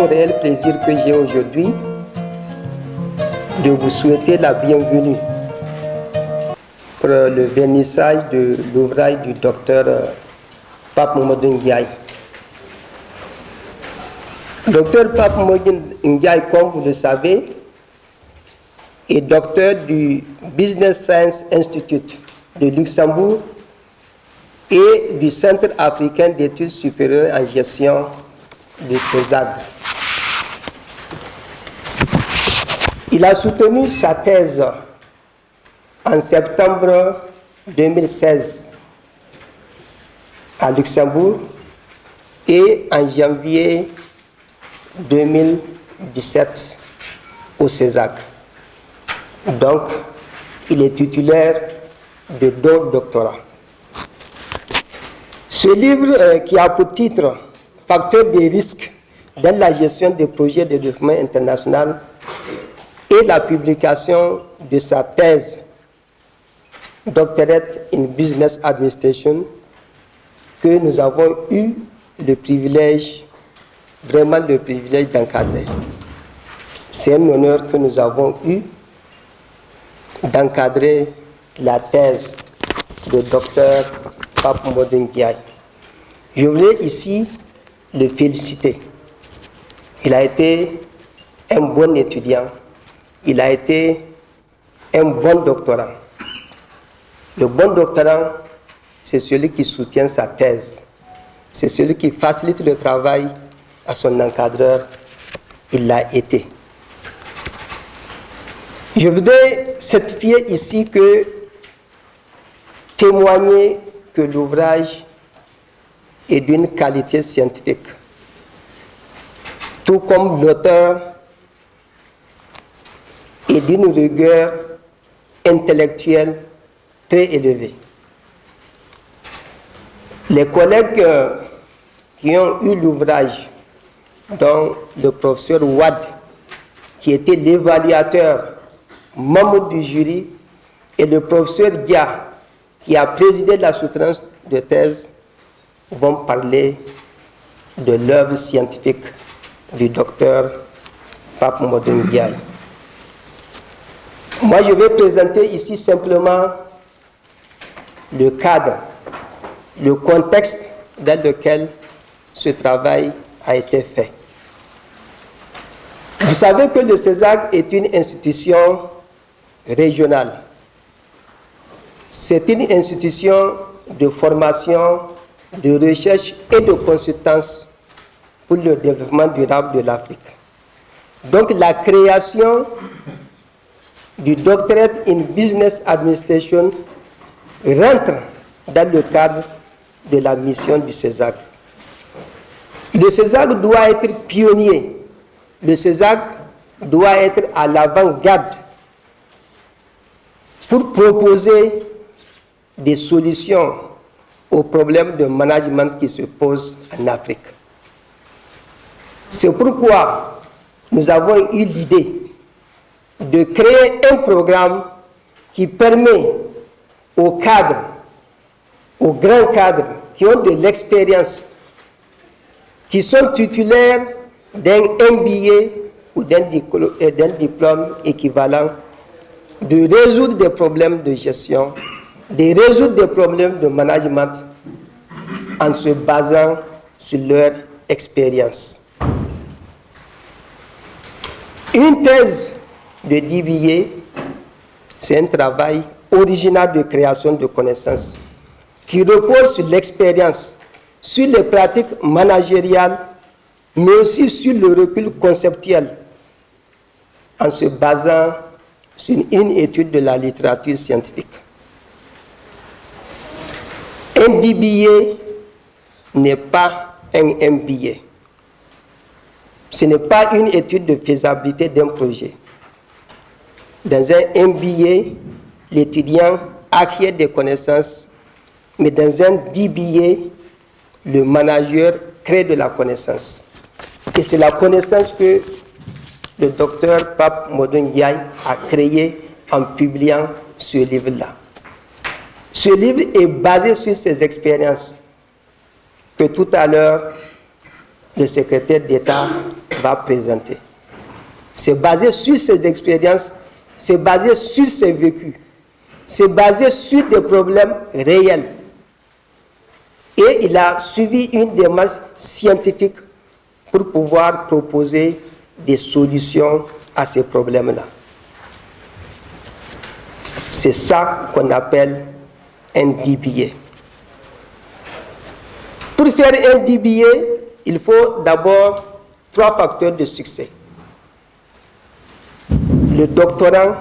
un réel plaisir que j'ai aujourd'hui de vous souhaiter la bienvenue pour le vernissage de l'ouvrage du docteur Pape Mamadou Ndiaye. Docteur Pape Mamadou Ndiaye, comme vous le savez, est docteur du Business Science Institute de Luxembourg et du Centre africain d'études supérieures en gestion de CESAG. Il a soutenu sa thèse en septembre 2016 à Luxembourg et en janvier 2017 au CESAG. Donc, il est titulaire de 2 doctorats. Ce livre qui a pour titre « Facteurs des risques dans la gestion des projets de développement international » et la publication de sa thèse « Doctorate in Business Administration » que nous avons eu le privilège, vraiment le privilège d'encadrer. C'est un honneur que nous avons eu d'encadrer la thèse de Dr Pape Mamadou Ndiaye. Je voulais ici le féliciter. Il a été un bon étudiant. Il a été un bon doctorant. Le bon doctorant, c'est celui qui soutient sa thèse. C'est celui qui facilite le travail à son encadreur. Il l'a été. Je voudrais certifier ici que témoigner que l'ouvrage est d'une qualité scientifique, tout comme l'auteur est d'une rigueur intellectuelle très élevée. Les collègues qui ont eu l'ouvrage, dont le professeur Ouad, qui était l'évaluateur, membre du jury, et le professeur Dia, qui a présidé la soutenance de thèse, vont parler de l'œuvre scientifique du docteur Pape Mamadou Ndiaye. Moi, je vais présenter ici simplement le cadre, le contexte dans lequel ce travail a été fait. Vous savez que le CESAG est une institution régionale. C'est une institution de formation, de recherche et de consultance pour le développement durable de l'Afrique. Donc la création du Doctorate in Business Administration rentre dans le cadre de la mission du CESAG. Le CESAG doit être pionnier. Le CESAG doit être à l'avant-garde pour proposer des solutions aux problèmes de management qui se posent en Afrique. C'est pourquoi nous avons eu l'idée de créer un programme qui permet aux cadres, aux grands cadres qui ont de l'expérience, qui sont titulaires d'un MBA ou d'un diplôme équivalent, de résoudre des problèmes de gestion, de résoudre des problèmes de management en se basant sur leur expérience. Une thèse de DBA, c'est un travail original de création de connaissances qui repose sur l'expérience, sur les pratiques managériales, mais aussi sur le recul conceptuel, en se basant sur une étude de la littérature scientifique. Un DBA n'est pas un MBA. Ce n'est pas une étude de faisabilité d'un projet. Dans un MBA, l'étudiant acquiert des connaissances, mais dans un DBA, le manager crée de la connaissance. Et c'est la connaissance que le docteur Pape Mamadou Ndiaye a créée en publiant ce livre-là. Ce livre est basé sur ses expériences que tout à l'heure le secrétaire d'État va présenter. C'est basé sur ses expériences, c'est basé sur ses vécus, c'est basé sur des problèmes réels. Et il a suivi une démarche scientifique pour pouvoir proposer des solutions à ces problèmes-là. C'est ça qu'on appelle un DBA. Pour faire un DBA, il faut d'abord 3 facteurs de succès. Le doctorant,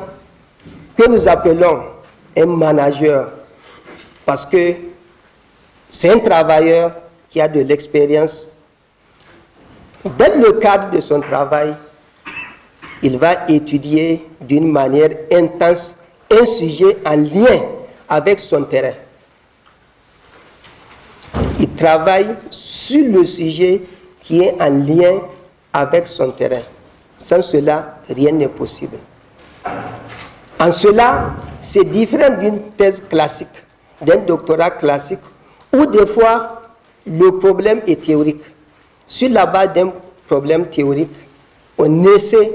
que nous appelons un manager, parce que c'est un travailleur qui a de l'expérience. Dans le cadre de son travail, il va étudier d'une manière intense un sujet en lien avec son terrain. Il travaille sur le sujet qui est en lien avec son terrain. Sans cela, rien n'est possible. En cela, c'est différent d'une thèse classique, d'un doctorat classique, où des fois, le problème est théorique. Sur la base d'un problème théorique, on essaie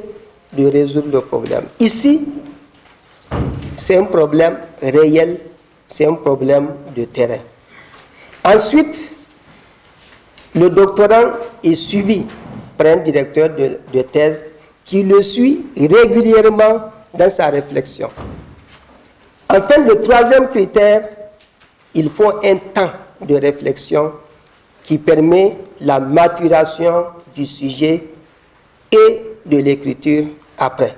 de résoudre le problème. Ici, c'est un problème réel, c'est un problème de terrain. Ensuite, le doctorant est suivi par un directeur de thèse qui le suit régulièrement dans sa réflexion. Enfin, le troisième critère, il faut un temps de réflexion qui permet la maturation du sujet et de l'écriture après.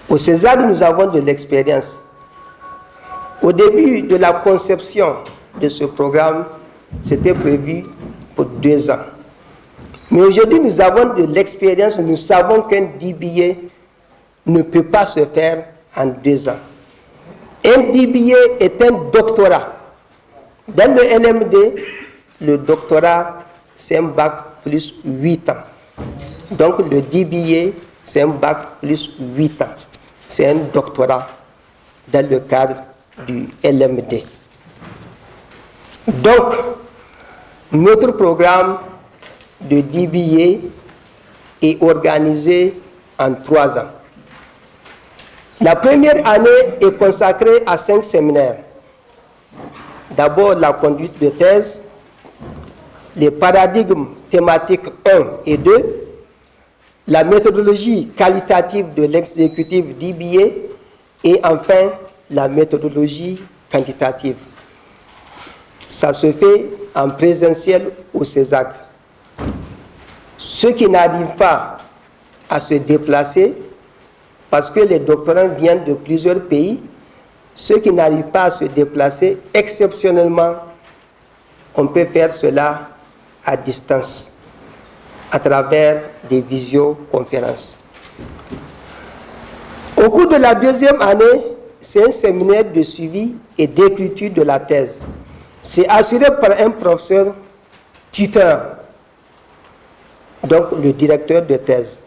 Au César, nous avons de l'expérience. Au début de la conception de ce programme, c'était prévu pour 2 ans. Mais aujourd'hui, nous avons de l'expérience, nous savons qu'un DBA ne peut pas se faire en 2 ans. Un DBA est un doctorat. Dans le LMD, le doctorat, c'est un bac plus 8 ans. Donc le DBA, c'est un bac plus 8 ans. C'est un doctorat dans le cadre du LMD. Donc, notre programme de DBA est organisé en 3 ans. La première année est consacrée à 5 séminaires. D'abord, la conduite de thèse, les paradigmes thématiques 1 et 2, la méthodologie qualitative de l'exécutif DBA et enfin la méthodologie quantitative. Ça se fait en présentiel au CESAC. Ceux qui n'arrivent pas à se déplacer, parce que les doctorants viennent de plusieurs pays, ceux qui n'arrivent pas à se déplacer, exceptionnellement, on peut faire cela à distance, à travers des visioconférences. Au cours de la 2e année, c'est un séminaire de suivi et d'écriture de la thèse. C'est assuré par un professeur tuteur, donc le directeur de thèse.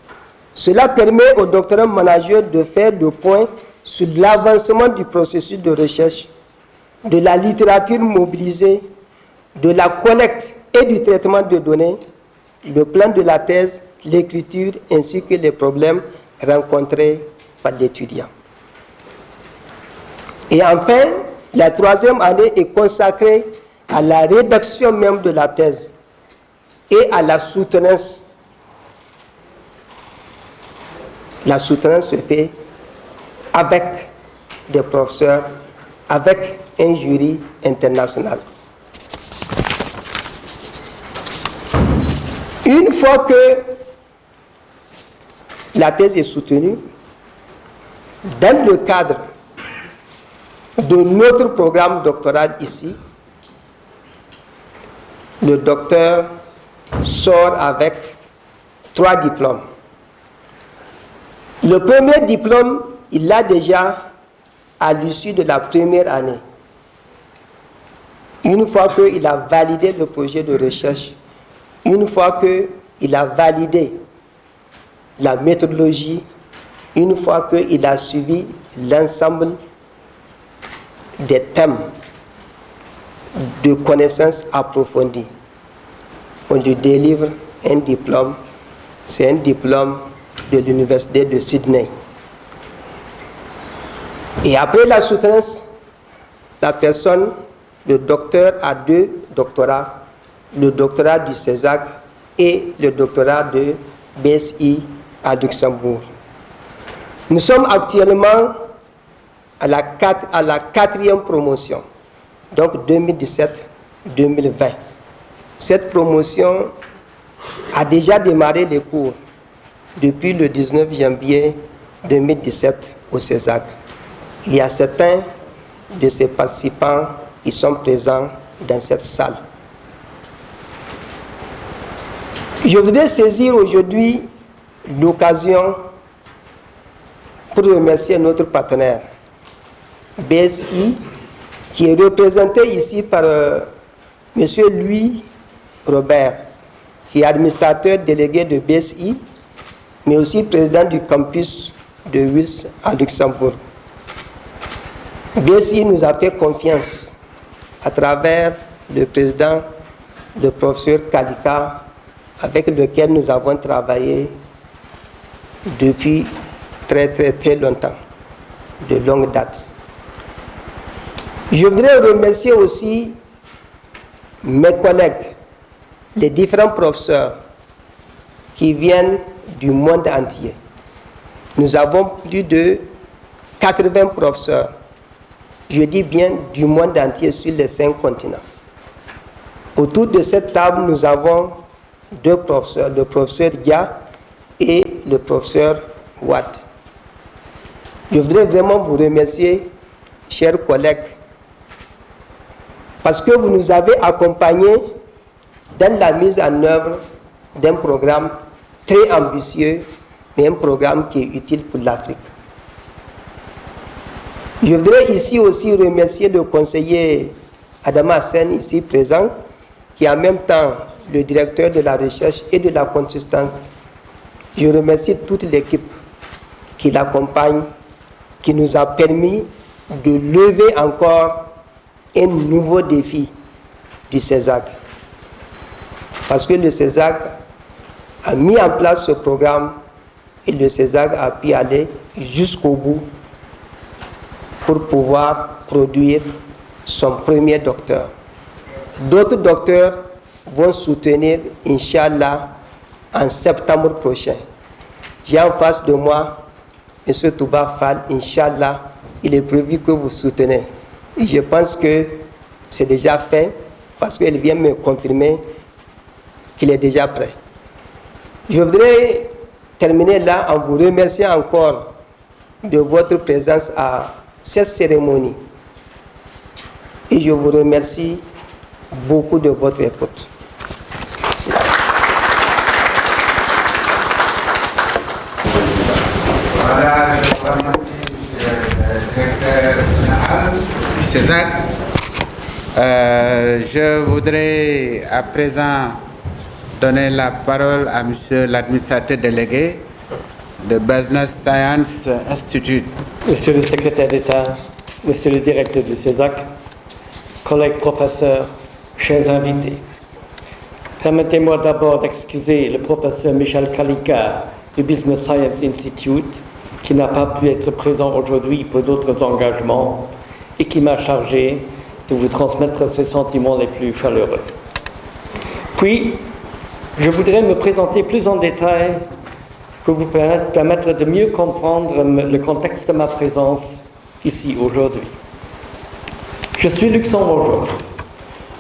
Cela permet au doctorant manager de faire le point sur l'avancement du processus de recherche, de la littérature mobilisée, de la collecte et du traitement de données, le plan de la thèse, l'écriture ainsi que les problèmes rencontrés par l'étudiant. Et enfin, la 3e année est consacrée à la rédaction même de la thèse et à la soutenance. La soutenance se fait avec des professeurs, avec un jury international. Une fois que la thèse est soutenue, dans le cadre de notre programme doctoral ici, le docteur sort avec 3 diplômes. Le premier diplôme, il l'a déjà à l'issue de la première année. Une fois qu'il a validé le projet de recherche, une fois qu'il a validé la méthodologie, une fois qu'il a suivi l'ensemble des thèmes de connaissances approfondies. on lui délivre un diplôme. C'est un diplôme de l'Université de Sydney. Et après la soutenance, la personne, le docteur a 2 doctorats, le doctorat du CESAC et le doctorat de BSI à Luxembourg. Nous sommes actuellement à la 4e promotion, donc 2017-2020. Cette promotion a déjà démarré les cours depuis le 19 janvier 2017 au CESAC. Il y a certains de ces participants qui sont présents dans cette salle. Je voudrais saisir aujourd'hui l'occasion pour remercier notre partenaire BSI, qui est représenté ici par M. Louis Robert, qui est administrateur délégué de BSI, mais aussi président du campus de Wils à Luxembourg. BSI nous a fait confiance à travers le président, le professeur Kalika, avec lequel nous avons travaillé depuis très longtemps, de longue date. Je voudrais remercier aussi mes collègues, les différents professeurs qui viennent du monde entier. Nous avons plus de 80 professeurs, je dis bien du monde entier sur les 5 continents. Autour de cette table, nous avons 2 professeurs, le professeur Dia et le professeur Watt. Je voudrais vraiment vous remercier, chers collègues, parce que vous nous avez accompagnés dans la mise en œuvre d'un programme très ambitieux, mais un programme qui est utile pour l'Afrique. Je voudrais ici aussi remercier le conseiller Adama Hassen, ici présent, qui est en même temps le directeur de la recherche et de la consistance. Je remercie toute l'équipe qui l'accompagne, qui nous a permis de lever encore un nouveau défi du CESAC. Parce que le CESAC a mis en place ce programme et le CESAC a pu aller jusqu'au bout pour pouvoir produire son premier docteur. D'autres docteurs vont soutenir, Inch'Allah, en septembre prochain. J'ai en face de moi M. Touba Fall, Inch'Allah, il est prévu que vous soutenez. Et je pense que c'est déjà fait parce qu'il vient me confirmer qu'il est déjà prêt. Je voudrais terminer là en vous remerciant encore de votre présence à cette cérémonie. Et je vous remercie beaucoup de votre écoute. Merci. Voilà, je vous remercie, monsieur le directeur général du CESAC. Je voudrais à présent donner la parole à monsieur l'administrateur délégué de Business Science Institute. Monsieur le secrétaire d'État, monsieur le directeur du CESAC, collègues professeurs, chers invités. Permettez-moi d'abord d'excuser le professeur Michel Kalika du Business Science Institute, qui n'a pas pu être présent aujourd'hui pour d'autres engagements et qui m'a chargé de vous transmettre ses sentiments les plus chaleureux. Puis, je voudrais me présenter plus en détail pour vous permettre de mieux comprendre le contexte de ma présence ici aujourd'hui. Je suis luxembourgeois,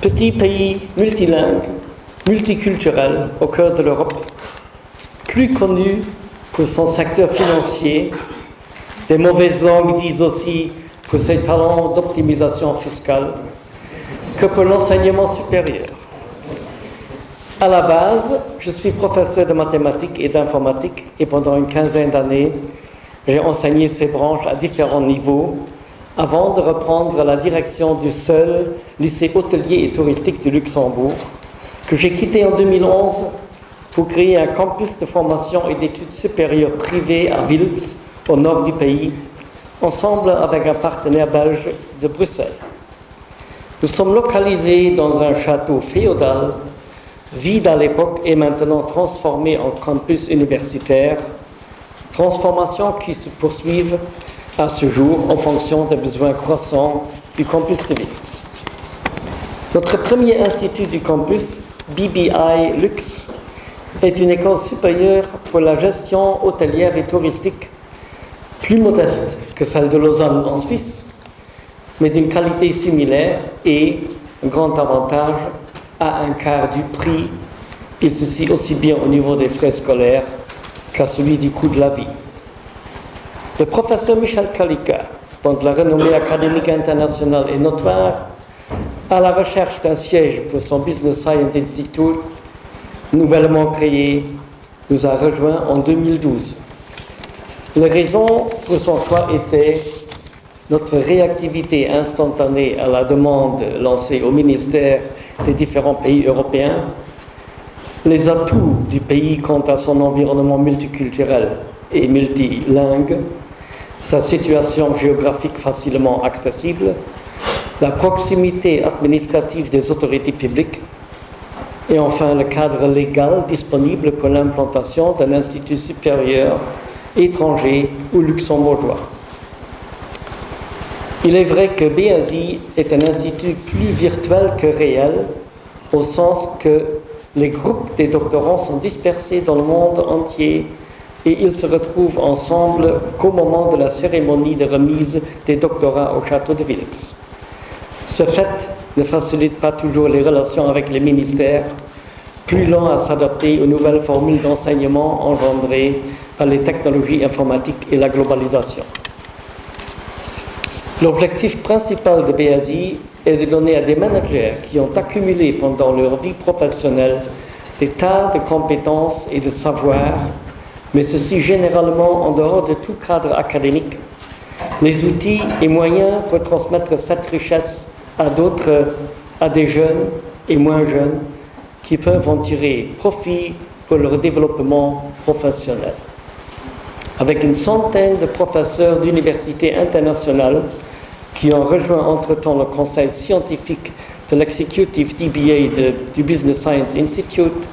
petit pays multilingue, multiculturel au cœur de l'Europe, plus connu pour son secteur financier. Des mauvaises langues disent aussi pour ses talents d'optimisation fiscale, que pour l'enseignement supérieur. À la base, je suis professeur de mathématiques et d'informatique et pendant une quinzaine d'années, j'ai enseigné ces branches à différents niveaux avant de reprendre la direction du seul lycée hôtelier et touristique du Luxembourg, que j'ai quitté en 2011 pour créer un campus de formation et d'études supérieures privées à Wils, au nord du pays, ensemble avec un partenaire belge de Bruxelles. Nous sommes localisés dans un château féodal vide à l'époque est maintenant transformé en campus universitaire, transformations qui se poursuivent à ce jour en fonction des besoins croissants du campus de Villers. Notre premier institut du campus, BBI Lux, est une école supérieure pour la gestion hôtelière et touristique, plus modeste que celle de Lausanne en Suisse, mais d'une qualité similaire et, un grand avantage, à un quart du prix, et ceci aussi bien au niveau des frais scolaires qu'à celui du coût de la vie. Le professeur Michel Kalika, dont la renommée académique internationale est notoire, à la recherche d'un siège pour son Business Science Institute, nouvellement créé, nous a rejoints en 2012. Les raisons pour son choix étaient notre réactivité instantanée à la demande lancée au ministère des différents pays européens, les atouts du pays quant à son environnement multiculturel et multilingue, sa situation géographique facilement accessible, la proximité administrative des autorités publiques et enfin le cadre légal disponible pour l'implantation d'un institut supérieur étranger ou luxembourgeois. Il est vrai que BASI est un institut plus virtuel que réel, au sens que les groupes des doctorants sont dispersés dans le monde entier et ils se retrouvent ensemble qu'au moment de la cérémonie de remise des doctorats au château de Villers. Ce fait ne facilite pas toujours les relations avec les ministères, plus lents à s'adapter aux nouvelles formules d'enseignement engendrées par les technologies informatiques et la globalisation. L'objectif principal de BASI est de donner à des managers qui ont accumulé pendant leur vie professionnelle des tas de compétences et de savoirs, mais ceci généralement en dehors de tout cadre académique, les outils et moyens pour transmettre cette richesse à d'autres, à des jeunes et moins jeunes, qui peuvent en tirer profit pour leur développement professionnel. Avec une centaine de professeurs d'universités internationales qui ont rejoint entre-temps le conseil scientifique de l'Executive DBA du Business Science Institute,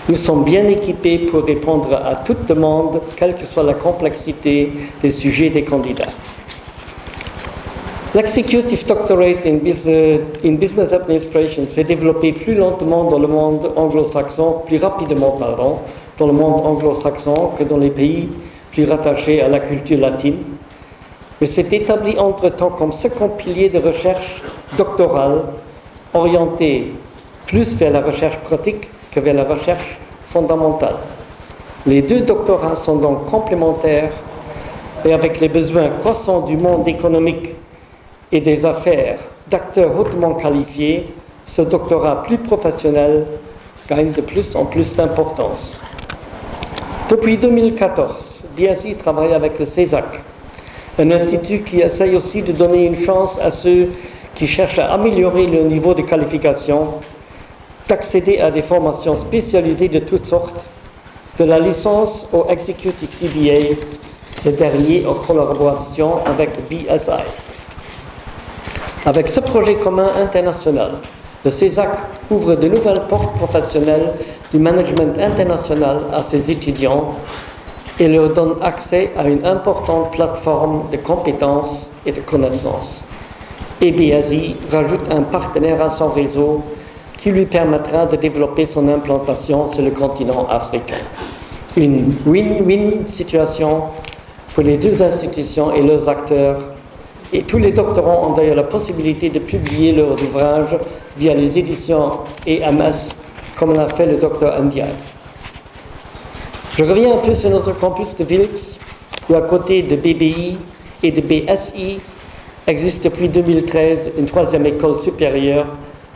nous sommes bien équipés pour répondre à toute demande, quelle que soit la complexité des sujets des candidats. L'Executive Doctorate in Business Administration s'est développé plus lentement dans le monde anglo-saxon, plus rapidement, pardon, dans le monde anglo-saxon que dans les pays plus rattachés à la culture latine, mais s'est établi entre-temps comme second pilier de recherche doctorale orienté plus vers la recherche pratique que vers la recherche fondamentale. Les deux doctorats sont donc complémentaires et avec les besoins croissants du monde économique et des affaires d'acteurs hautement qualifiés, ce doctorat plus professionnel gagne de plus en plus d'importance. Depuis 2014, BASI travaille avec le CESAC, un institut qui essaye aussi de donner une chance à ceux qui cherchent à améliorer leur niveau de qualification, d'accéder à des formations spécialisées de toutes sortes, de la licence au Executive MBA, ce dernier en collaboration avec BSI. Avec ce projet commun international, le CESAC ouvre de nouvelles portes professionnelles du management international à ses étudiants et leur donne accès à une importante plateforme de compétences et de connaissances. Et BASI rajoute un partenaire à son réseau qui lui permettra de développer son implantation sur le continent africain. Une win-win situation pour les deux institutions et leurs acteurs. Et tous les doctorants ont d'ailleurs la possibilité de publier leurs ouvrages via les éditions EMS, comme l'a fait le docteur Ndiaye. Je reviens un peu sur notre campus de Villers, où à côté de BBI et de BSI, existe depuis 2013 une troisième école supérieure,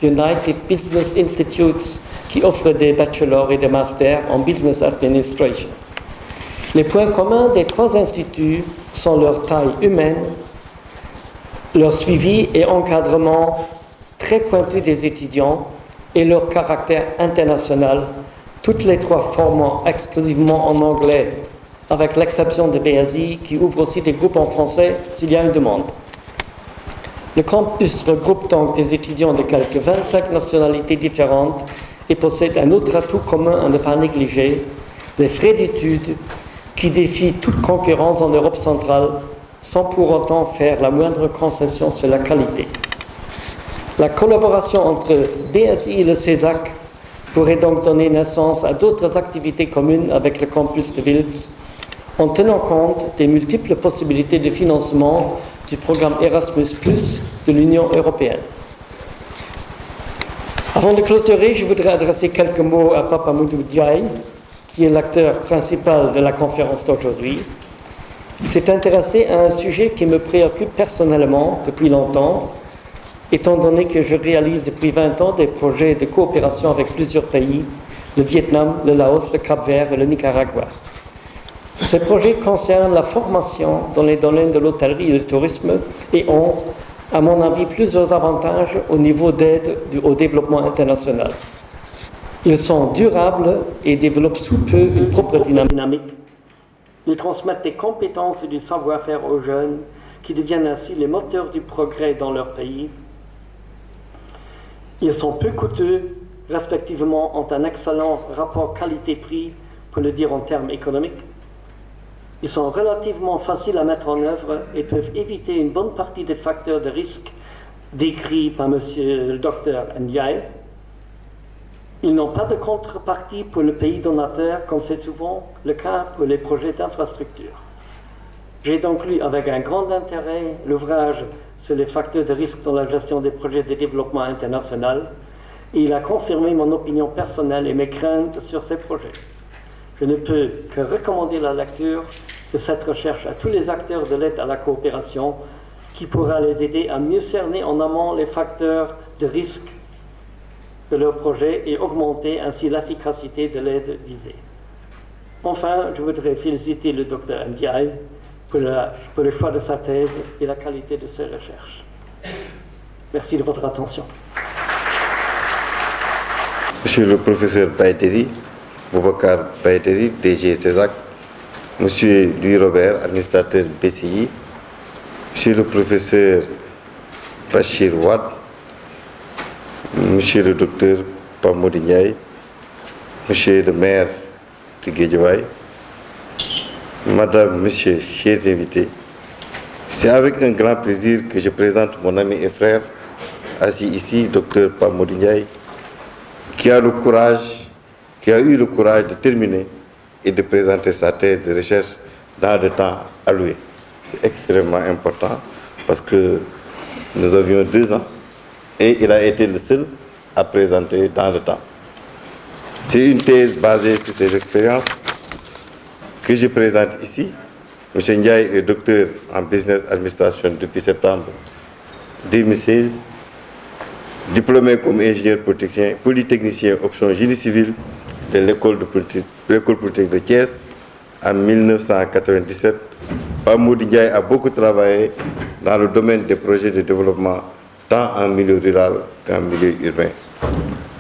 United Business Institutes, qui offre des bachelors et des masters en Business Administration. Les points communs des trois instituts sont leur taille humaine, leur suivi et encadrement très pointu des étudiants et leur caractère international, toutes les trois formant exclusivement en anglais, avec l'exception de BASI qui ouvre aussi des groupes en français s'il y a une demande. Le campus regroupe donc des étudiants de quelques 25 nationalités différentes et possède un autre atout commun à ne pas négliger, les frais d'études qui défient toute concurrence en Europe centrale sans pour autant faire la moindre concession sur la qualité. La collaboration entre BSI et le CESAC pourrait donc donner naissance à d'autres activités communes avec le campus de Wiltz, en tenant compte des multiples possibilités de financement du programme Erasmus+ de l'Union européenne. Avant de clôturer, je voudrais adresser quelques mots à Papa Modou Ndiaye, qui est l'acteur principal de la conférence d'aujourd'hui. Il s'est intéressé à un sujet qui me préoccupe personnellement depuis longtemps, étant donné que je réalise depuis 20 ans des projets de coopération avec plusieurs pays, le Vietnam, le Laos, le Cap-Vert et le Nicaragua. Ces projets concernent la formation dans les domaines de l'hôtellerie et du tourisme et ont, à mon avis, plusieurs avantages au niveau d'aide au développement international. Ils sont durables et développent sous peu une propre dynamique. Ils transmettent des compétences et du savoir-faire aux jeunes qui deviennent ainsi les moteurs du progrès dans leur pays. Ils sont peu coûteux, respectivement, ont un excellent rapport qualité-prix, pour le dire en termes économiques. Ils sont relativement faciles à mettre en œuvre et peuvent éviter une bonne partie des facteurs de risque décrits par M. le Dr Ndiaye. Ils n'ont pas de contrepartie pour le pays donateur, comme c'est souvent le cas pour les projets d'infrastructure. J'ai donc lu avec un grand intérêt l'ouvrage sur les facteurs de risque dans la gestion des projets de développement international, et il a confirmé mon opinion personnelle et mes craintes sur ces projets. Je ne peux que recommander la lecture de cette recherche à tous les acteurs de l'aide à la coopération, qui pourra les aider à mieux cerner en amont les facteurs de risque de leur projet et augmenter ainsi l'efficacité de l'aide visée. Enfin, je voudrais féliciter le Dr Ndiaye pour le choix de sa thèse et la qualité de ses recherches. Merci de votre attention. Monsieur le professeur Baïteri, Boubacar Baïteri, DG CESAC, Monsieur Louis Robert, administrateur BCI, Monsieur le professeur Bachir Wad, Monsieur le docteur Pamodi Ndiaye, Monsieur le maire de Guédiawaye, Madame, Monsieur, chers invités, c'est avec un grand plaisir que je présente mon ami et frère, assis ici, docteur Pamodi Ndiaye, qui a eu le courage de terminer et de présenter sa thèse de recherche dans le temps alloué. C'est extrêmement important parce que nous avions 2 ans et il a été le seul à présenter dans le temps. C'est une thèse basée sur ses expériences que je présente ici. M. Ndiaye est docteur en business administration depuis septembre 2016, diplômé comme ingénieur polytechnicien option génie civil de l'école polytechnique de Thiès en 1997. Pamodi Ndiaye a beaucoup travaillé dans le domaine des projets de développement tant en milieu rural qu'en milieu urbain.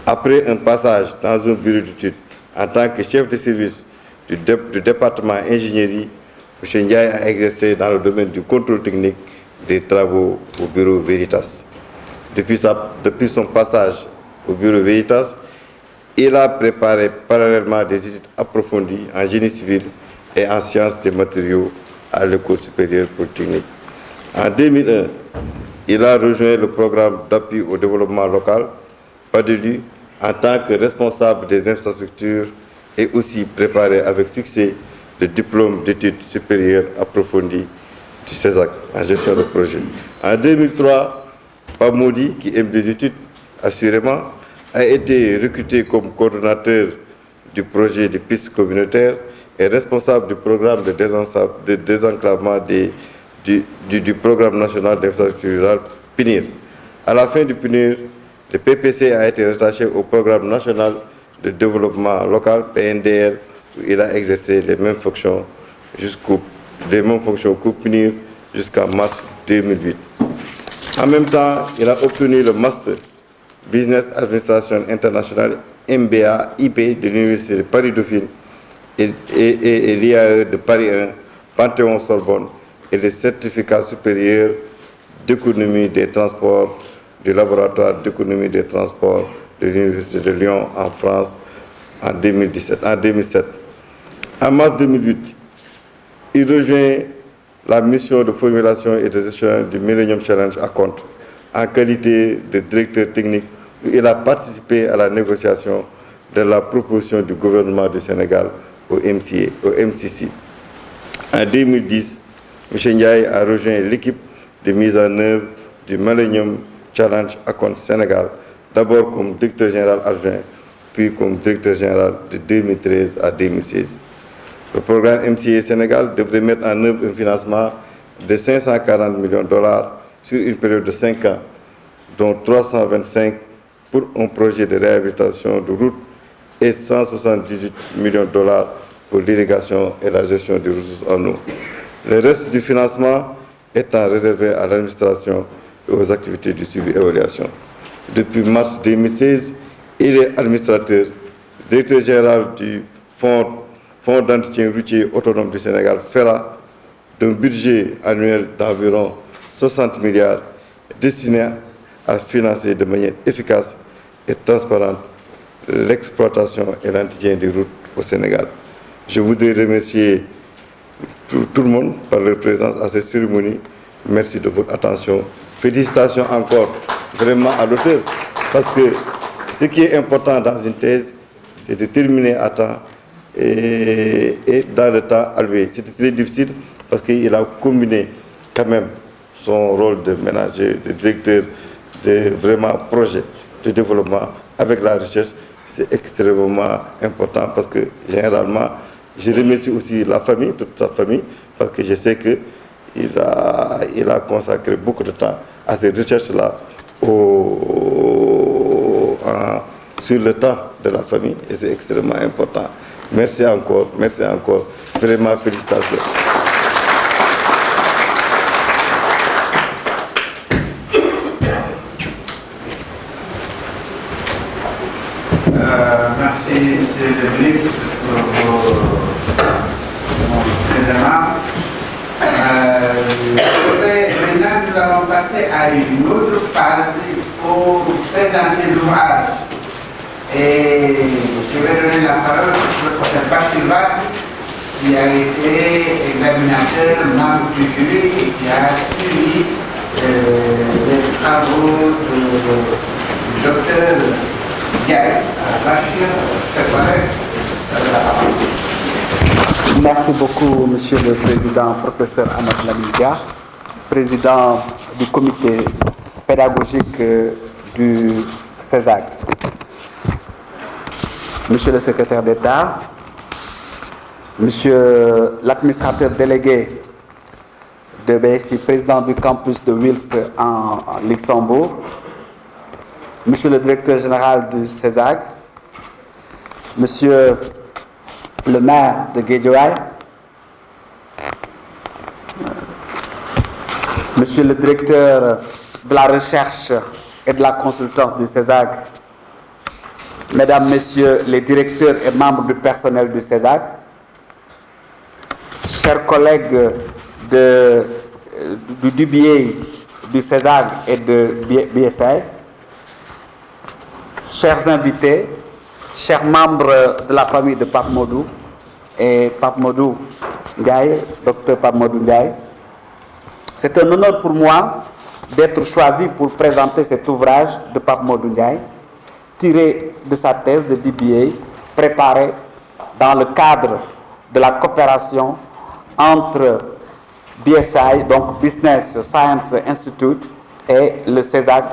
Après un passage dans un bureau d'études en tant que chef de service du département ingénierie, M. Ndiaye a exercé dans le domaine du contrôle technique des travaux au bureau Veritas. Depuis son passage au bureau Veritas, il a préparé parallèlement des études approfondies en génie civil et en sciences des matériaux à l'école supérieure polytechnique. En 2001, il a rejoint le programme d'appui au développement local, PADELU, en tant que responsable des infrastructures et aussi préparé avec succès le diplôme d'études supérieures approfondies du CESAC en gestion de projet. En 2003, Pamodi, qui aime des études assurément, a été recruté comme coordonnateur du projet de pistes communautaires et responsable du programme de désenclavement du programme national d'infrastructure rurale PNIR. À la fin du PNIR, le PPC a été rattaché au programme national de développement local PNDL, où il a exercé les mêmes fonctions qu'au PNIR jusqu'en mars 2008. En même temps, il a obtenu le Master Business Administration International MBA-IP de l'Université de Paris-Dauphine et l'IAE de Paris 1, Panthéon-Sorbonne, et le certificat supérieur d'économie des transports du laboratoire d'économie des transports de l'Université de Lyon en France en 2007. En mars 2008, il rejoint la mission de formulation et de gestion du Millennium Challenge à Compte en qualité de directeur technique où il a participé à la négociation de la proposition du gouvernement du Sénégal au MCC. En 2010, M. Ndiaye a rejoint l'équipe de mise en œuvre du Millennium Challenge à Compte Sénégal, d'abord comme directeur général adjoint, puis comme directeur général de 2013 à 2016. Le programme MCA Sénégal devrait mettre en œuvre un financement de 540 millions de dollars sur une période de 5 ans, dont 325 pour un projet de réhabilitation de routes et 178 millions de dollars pour l'irrigation et la gestion des ressources en eau. Le reste du financement étant réservé à l'administration et aux activités de suivi et évaluation. Depuis mars 2016, il est administrateur, directeur général du Fonds d'entretien routier autonome du Sénégal, FERA, d'un budget annuel d'environ 60 milliards destiné à financer de manière efficace et transparente l'exploitation et l'entretien des routes au Sénégal. Je voudrais remercier tout le monde par leur présence à cette cérémonie. Merci de votre attention. Félicitations encore vraiment à l'auteur, parce que ce qui est important dans une thèse, c'est de terminer à temps et dans le temps alloué. C'était très difficile parce qu'il a combiné quand même son rôle de ménager, de directeur, de vraiment projet de développement avec la recherche. C'est extrêmement important parce que généralement, je remercie aussi la famille, toute sa famille, parce que je sais qu'il a consacré beaucoup de temps à ces recherches-là sur le temps de la famille et c'est extrêmement important. Merci encore, vraiment félicitations. Merci, Monsieur le ministre, pour vos présents. Maintenant, nous allons passer à une autre phase pour présenter l'ouvrage. Et je vais donner la parole au professeur Bachir Wade, qui a été examinateur, membre du jury et qui a suivi les travaux du docteur Ndiaye. Bachir, merci beaucoup, Monsieur le Président, professeur Ahmed Lamine Dia, président du comité pédagogique du CESAC. Monsieur le secrétaire d'État, Monsieur l'administrateur délégué de BSI, président du campus de Wils en Luxembourg, Monsieur le directeur général du CESAC, Monsieur le maire de Guédiawaye, Monsieur le directeur de la recherche et de la consultance du CESAC, Mesdames, Messieurs les directeurs et membres du personnel du CESAC, chers collègues du DBA, du CESAC et de BSI, chers invités, chers membres de la famille de Pape Modou et Pape Modou Ndiaye, docteur Pape Modou Ndiaye, c'est un honneur pour moi d'être choisi pour présenter cet ouvrage de Pape Modou Ndiaye, tiré de sa thèse de DBA, préparée dans le cadre de la coopération entre BSI, donc Business Science Institute, et le CESAC.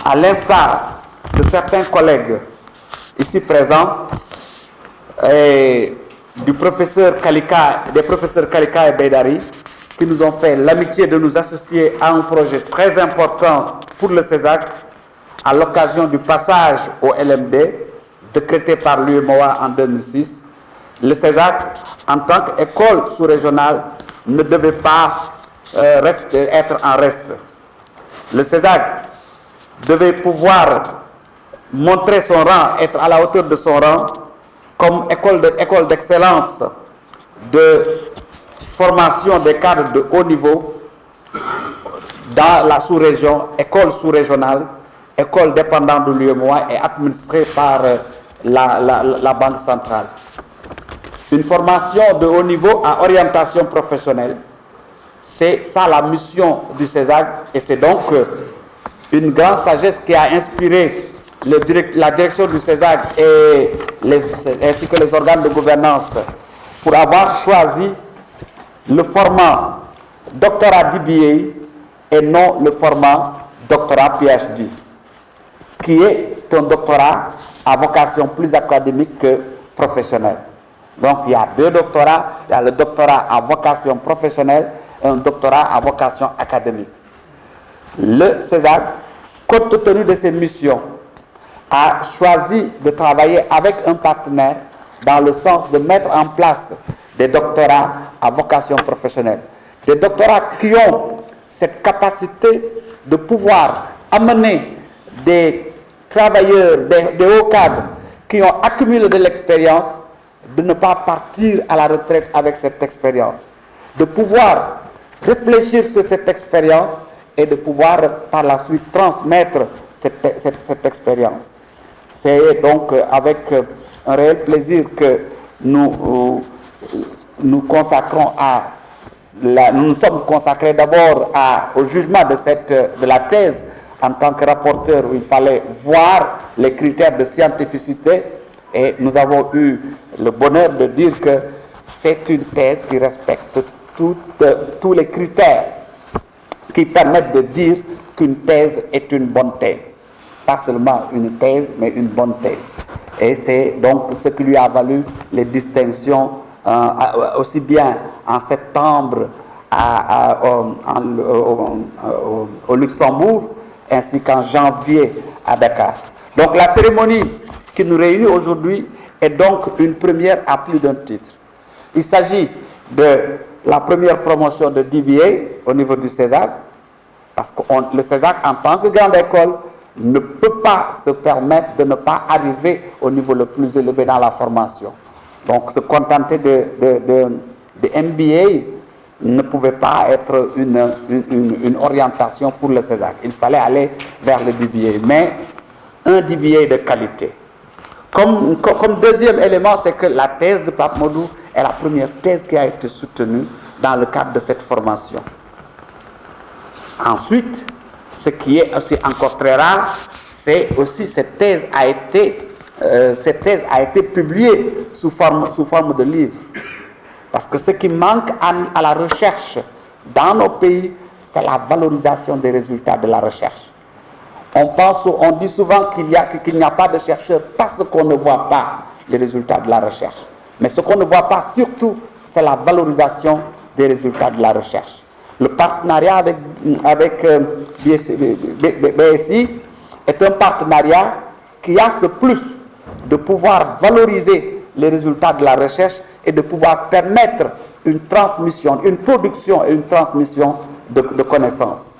À l'instar de certains collègues ici présents et des professeurs Kalika et Beidari, qui nous ont fait l'amitié de nous associer à un projet très important pour le CESAC à l'occasion du passage au LMD décrété par l'UMOA en 2006. Le CESAC, en tant qu'école sous-régionale, ne devait pas être en reste. Le CESAC devait pouvoir montrer son rang, être à la hauteur de son rang, comme école d'excellence de formation des cadres de haut niveau dans la sous-région, école sous-régionale, école dépendante de l'UEMOA et administrée par la Banque centrale. Une formation de haut niveau à orientation professionnelle. C'est ça la mission du CESAC et c'est donc une grande sagesse qui a inspiré la direction du CESAC ainsi que les organes de gouvernance pour avoir choisi le format doctorat DBA et non le format doctorat PhD, qui est un doctorat à vocation plus académique que professionnelle. Donc il y a deux doctorats, il y a le doctorat à vocation professionnelle et un doctorat à vocation académique. Le CESAC, compte tenu de ses missions, a choisi de travailler avec un partenaire dans le sens de mettre en place des doctorats à vocation professionnelle. Des doctorats qui ont cette capacité de pouvoir amener des travailleurs, des hauts cadres qui ont accumulé de l'expérience, de ne pas partir à la retraite avec cette expérience, de pouvoir réfléchir sur cette expérience et de pouvoir par la suite transmettre cette expérience. C'est donc avec un réel plaisir que nous consacrons nous sommes consacrés d'abord au jugement de la thèse en tant que rapporteur où il fallait voir les critères de scientificité et nous avons eu le bonheur de dire que c'est une thèse qui respecte tous les critères qui permettent de dire qu'une thèse est une bonne thèse. Pas seulement une thèse, mais une bonne thèse. Et c'est donc ce qui lui a valu les distinctions aussi bien en septembre au Luxembourg, ainsi qu'en janvier à Dakar. Donc la cérémonie qui nous réunit aujourd'hui est donc une première à plus d'un titre. Il s'agit de la première promotion de DBA au niveau du CESAC, parce que le CESAC, en tant que grande école, ne peut pas se permettre de ne pas arriver au niveau le plus élevé dans la formation. Donc se contenter de MBA ne pouvait pas être une orientation pour le CESAC. Il fallait aller vers le DBA, mais un DBA de qualité. Comme deuxième élément, c'est que la thèse de Pape Modou est la première thèse qui a été soutenue dans le cadre de cette formation. Ensuite, ce qui est aussi encore très rare, c'est aussi cette thèse a été publiée sous forme de livre. Parce que ce qui manque à la recherche dans nos pays, c'est la valorisation des résultats de la recherche. On dit souvent qu'il n'y a pas de chercheurs parce qu'on ne voit pas les résultats de la recherche. Mais ce qu'on ne voit pas surtout, c'est la valorisation des résultats de la recherche. Le partenariat avec BSI est un partenariat qui a ce plus de pouvoir valoriser les résultats de la recherche et de pouvoir permettre une transmission, une production et une transmission de connaissances.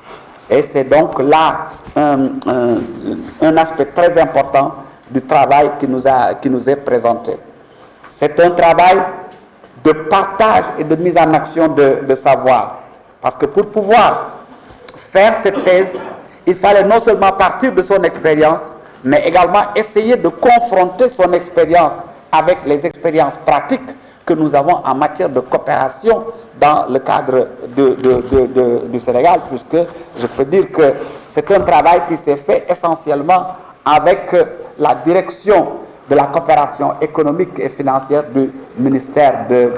Et c'est donc là un aspect très important du travail qui nous est présenté. C'est un travail de partage et de mise en action de savoir. Parce que pour pouvoir faire cette thèse, il fallait non seulement partir de son expérience, mais également essayer de confronter son expérience avec les expériences pratiques que nous avons en matière de coopération dans le cadre du Sénégal, puisque je peux dire que c'est un travail qui s'est fait essentiellement avec la direction de la coopération économique et financière du ministère des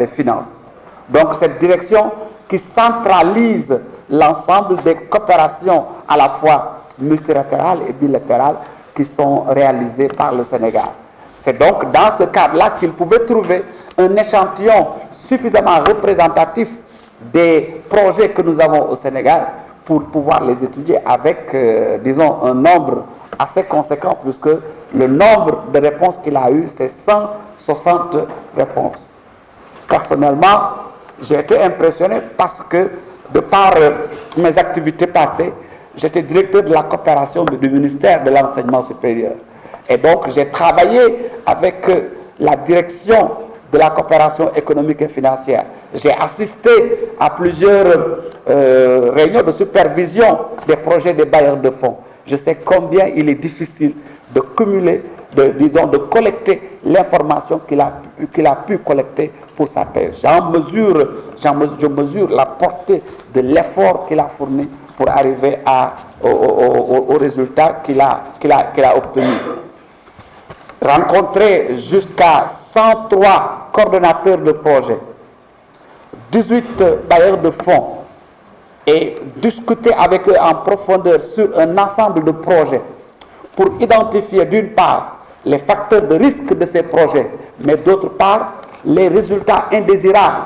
Finances. Donc cette direction qui centralise l'ensemble des coopérations à la fois multilatérales et bilatérales qui sont réalisées par le Sénégal. C'est donc dans ce cadre-là qu'il pouvait trouver un échantillon suffisamment représentatif des projets que nous avons au Sénégal pour pouvoir les étudier avec, disons, un nombre assez conséquent, puisque le nombre de réponses qu'il a eu, c'est 160 réponses. Personnellement, j'ai été impressionné parce que, de par mes activités passées, j'étais directeur de la coopération du ministère de l'Enseignement supérieur. Et donc, j'ai travaillé avec la direction de la coopération économique et financière. J'ai assisté à plusieurs réunions de supervision des projets des bailleurs de fonds. Je sais combien il est difficile de cumuler, de collecter l'information qu'il a pu collecter pour sa thèse. Je mesure la portée de l'effort qu'il a fourni pour arriver au résultat qu'il a obtenu. Rencontrer jusqu'à 103 coordonnateurs de projets, 18 bailleurs de fonds et discuter avec eux en profondeur sur un ensemble de projets pour identifier d'une part les facteurs de risque de ces projets, mais d'autre part les résultats indésirables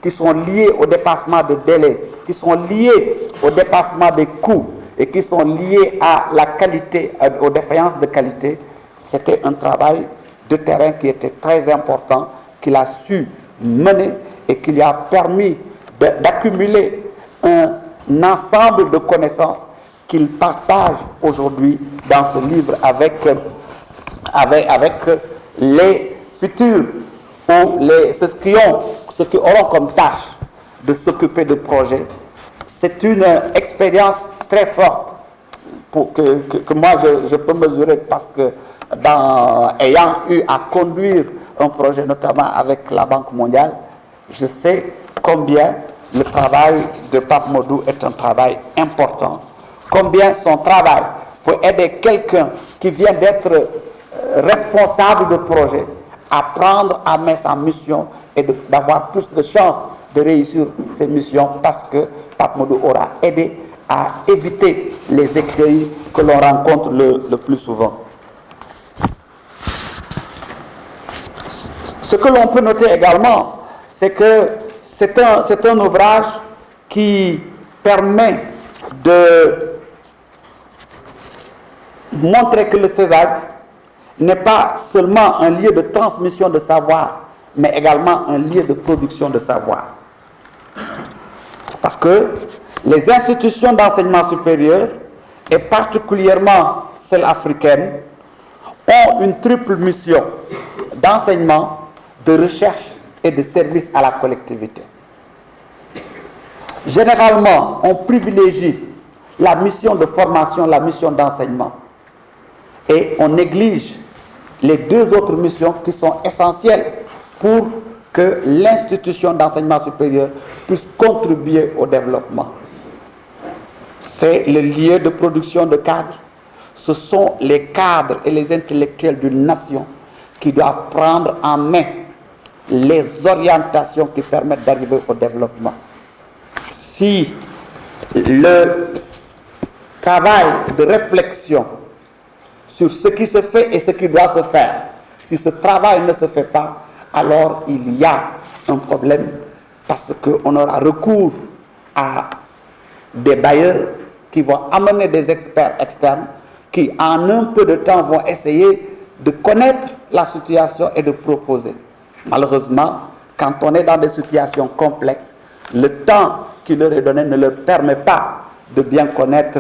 qui sont liés au dépassement de délai, qui sont liés au dépassement des coûts et qui sont liés à la qualité, aux défaillances de qualité. C'était un travail de terrain qui était très important, qu'il a su mener et qui lui a permis d'accumuler un ensemble de connaissances qu'il partage aujourd'hui dans ce livre avec les futurs ou ceux qui auront comme tâche de s'occuper de projets. C'est une expérience très forte que moi je peux mesurer parce que ayant eu à conduire un projet notamment avec la Banque mondiale, je sais combien le travail de Pape Modou est un travail important, combien son travail pour aider quelqu'un qui vient d'être responsable de projet à prendre à main sa mission et d'avoir plus de chances de réussir ses missions parce que Pape Modou aura aidé à éviter les écueils que l'on rencontre le plus souvent. Ce que l'on peut noter également, c'est que c'est un ouvrage qui permet de montrer que le CESAC n'est pas seulement un lieu de transmission de savoir, mais également un lieu de production de savoir. Parce que les institutions d'enseignement supérieur, et particulièrement celles africaines, ont une triple mission d'enseignement, de recherche et de service à la collectivité. Généralement, on privilégie la mission de formation, la mission d'enseignement, et on néglige les deux autres missions qui sont essentielles pour que l'institution d'enseignement supérieur puisse contribuer au développement. C'est le lieu de production de cadres. Ce sont les cadres et les intellectuels d'une nation qui doivent prendre en main les orientations qui permettent d'arriver au développement. Si le travail de réflexion sur ce qui se fait et ce qui doit se faire, si ce travail ne se fait pas, alors il y a un problème parce qu'on aura recours à des bailleurs qui vont amener des experts externes qui en un peu de temps vont essayer de connaître la situation et de proposer. Malheureusement, quand on est dans des situations complexes, le temps qui leur est donné ne leur permet pas de bien connaître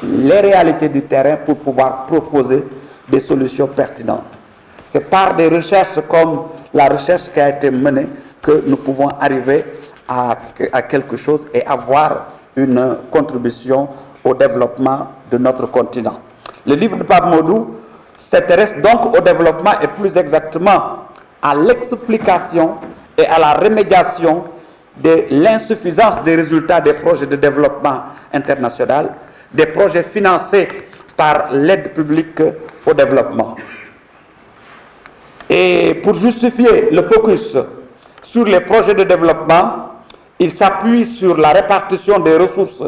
les réalités du terrain pour pouvoir proposer des solutions pertinentes. C'est par des recherches comme la recherche qui a été menée que nous pouvons arriver à quelque chose et avoir une contribution au développement de notre continent. Le livre de Pape Modou s'intéresse donc au développement et plus exactement à l'explication et à la remédiation de l'insuffisance des résultats des projets de développement international, des projets financés par l'aide publique au développement. Et pour justifier le focus sur les projets de développement, il s'appuie sur la répartition des ressources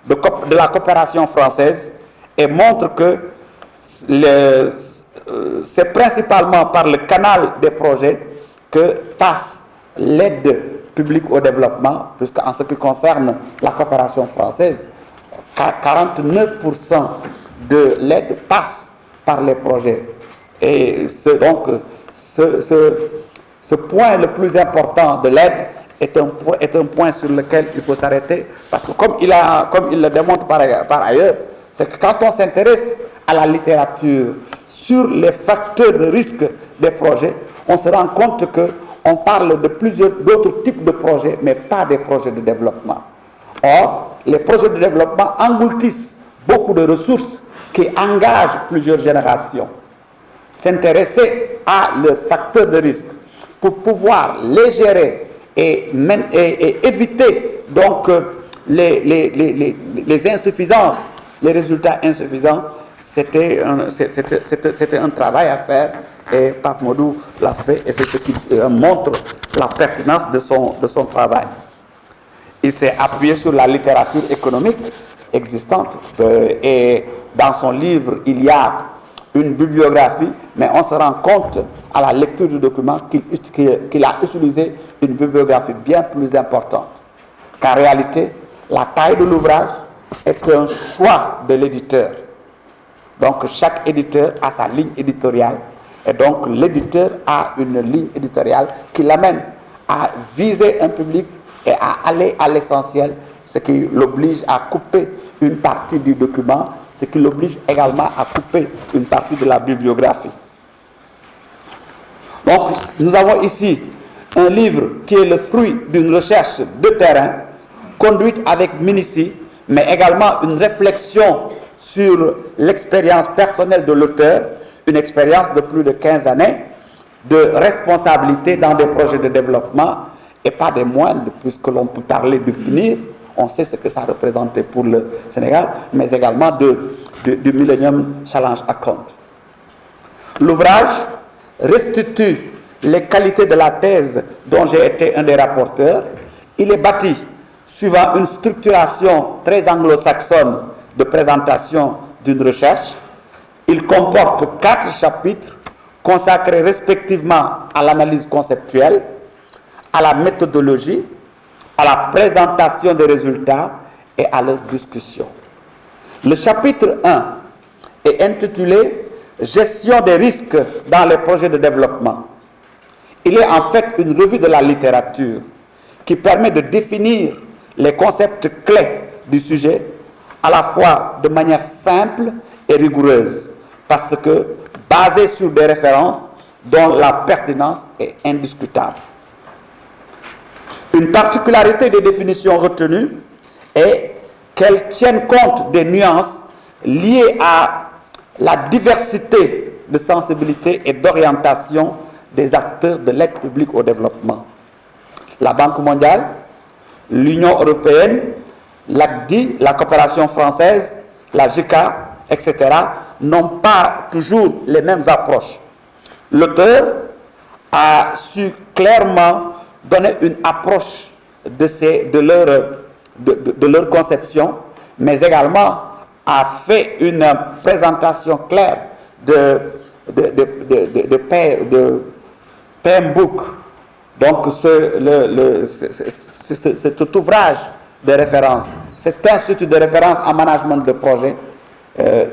de la coopération française et montre que c'est principalement par le canal des projets que passe l'aide publique au développement, puisqu'en ce qui concerne la coopération française, 49% de l'aide passe par les projets. Et donc, ce point le plus important de l'aide est un point sur lequel il faut s'arrêter, parce que comme il le démontre par ailleurs, c'est que quand on s'intéresse à la littérature sur les facteurs de risque des projets, on se rend compte que on parle de plusieurs d'autres types de projets, mais pas des projets de développement. Or, les projets de développement engloutissent beaucoup de ressources qui engagent plusieurs générations. S'intéresser à leurs facteurs de risque pour pouvoir les gérer et éviter donc les insuffisances, les résultats insuffisants, c'était un travail à faire et Pape Modou l'a fait et c'est ce qui montre la pertinence de son travail. Il s'est appuyé sur la littérature économique existante et dans son livre il y a une bibliographie, mais on se rend compte à la lecture du document qu'il a utilisé une bibliographie bien plus importante. Qu'en réalité, la taille de l'ouvrage est un choix de l'éditeur. Donc chaque éditeur a sa ligne éditoriale et donc l'éditeur a une ligne éditoriale qui l'amène à viser un public et à aller à l'essentiel, ce qui l'oblige à couper une partie du document, ce qui l'oblige également à couper une partie de la bibliographie. Donc nous avons ici un livre qui est le fruit d'une recherche de terrain conduite avec minutie, mais également une réflexion sur l'expérience personnelle de l'auteur, une expérience de plus de 15 années de responsabilité dans des projets de développement et pas des moindres, puisque l'on peut parler du PNIR, on sait ce que ça représentait pour le Sénégal, mais également du Millennium Challenge Account. L'ouvrage restitue les qualités de la thèse dont j'ai été un des rapporteurs. Il est bâti suivant une structuration très anglo-saxonne de présentation d'une recherche. Il comporte 4 chapitres consacrés respectivement à l'analyse conceptuelle, à la méthodologie, à la présentation des résultats et à leur discussion. Le chapitre 1 est intitulé « Gestion des risques dans les projets de développement ». Il est en fait une revue de la littérature qui permet de définir les concepts clés du sujet à la fois de manière simple et rigoureuse, parce que basé sur des références dont la pertinence est indiscutable. Une particularité des définitions retenues est qu'elles tiennent compte des nuances liées à la diversité de sensibilité et d'orientation des acteurs de l'aide publique au développement. La Banque mondiale, l'Union européenne, l'ACDI, la coopération française, la JICA, etc., n'ont pas toujours les mêmes approches. L'auteur a su clairement donner une approche de leur conception, mais également a fait une présentation claire de PM Book. Donc cet ouvrage de référence, cet institut de référence en management de projet,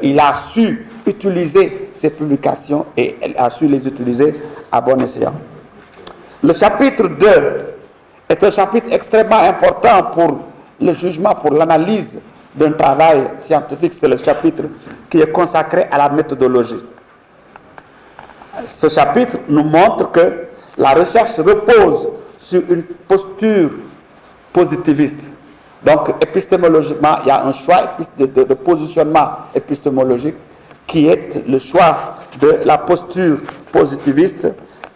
il a su utiliser ces publications et il a su les utiliser à bon escient. Le chapitre 2 est un chapitre extrêmement important pour le jugement, pour l'analyse d'un travail scientifique. C'est le chapitre qui est consacré à la méthodologie. Ce chapitre nous montre que la recherche repose sur une posture positiviste. Donc, épistémologiquement, il y a un choix de positionnement épistémologique qui est le choix de la posture positiviste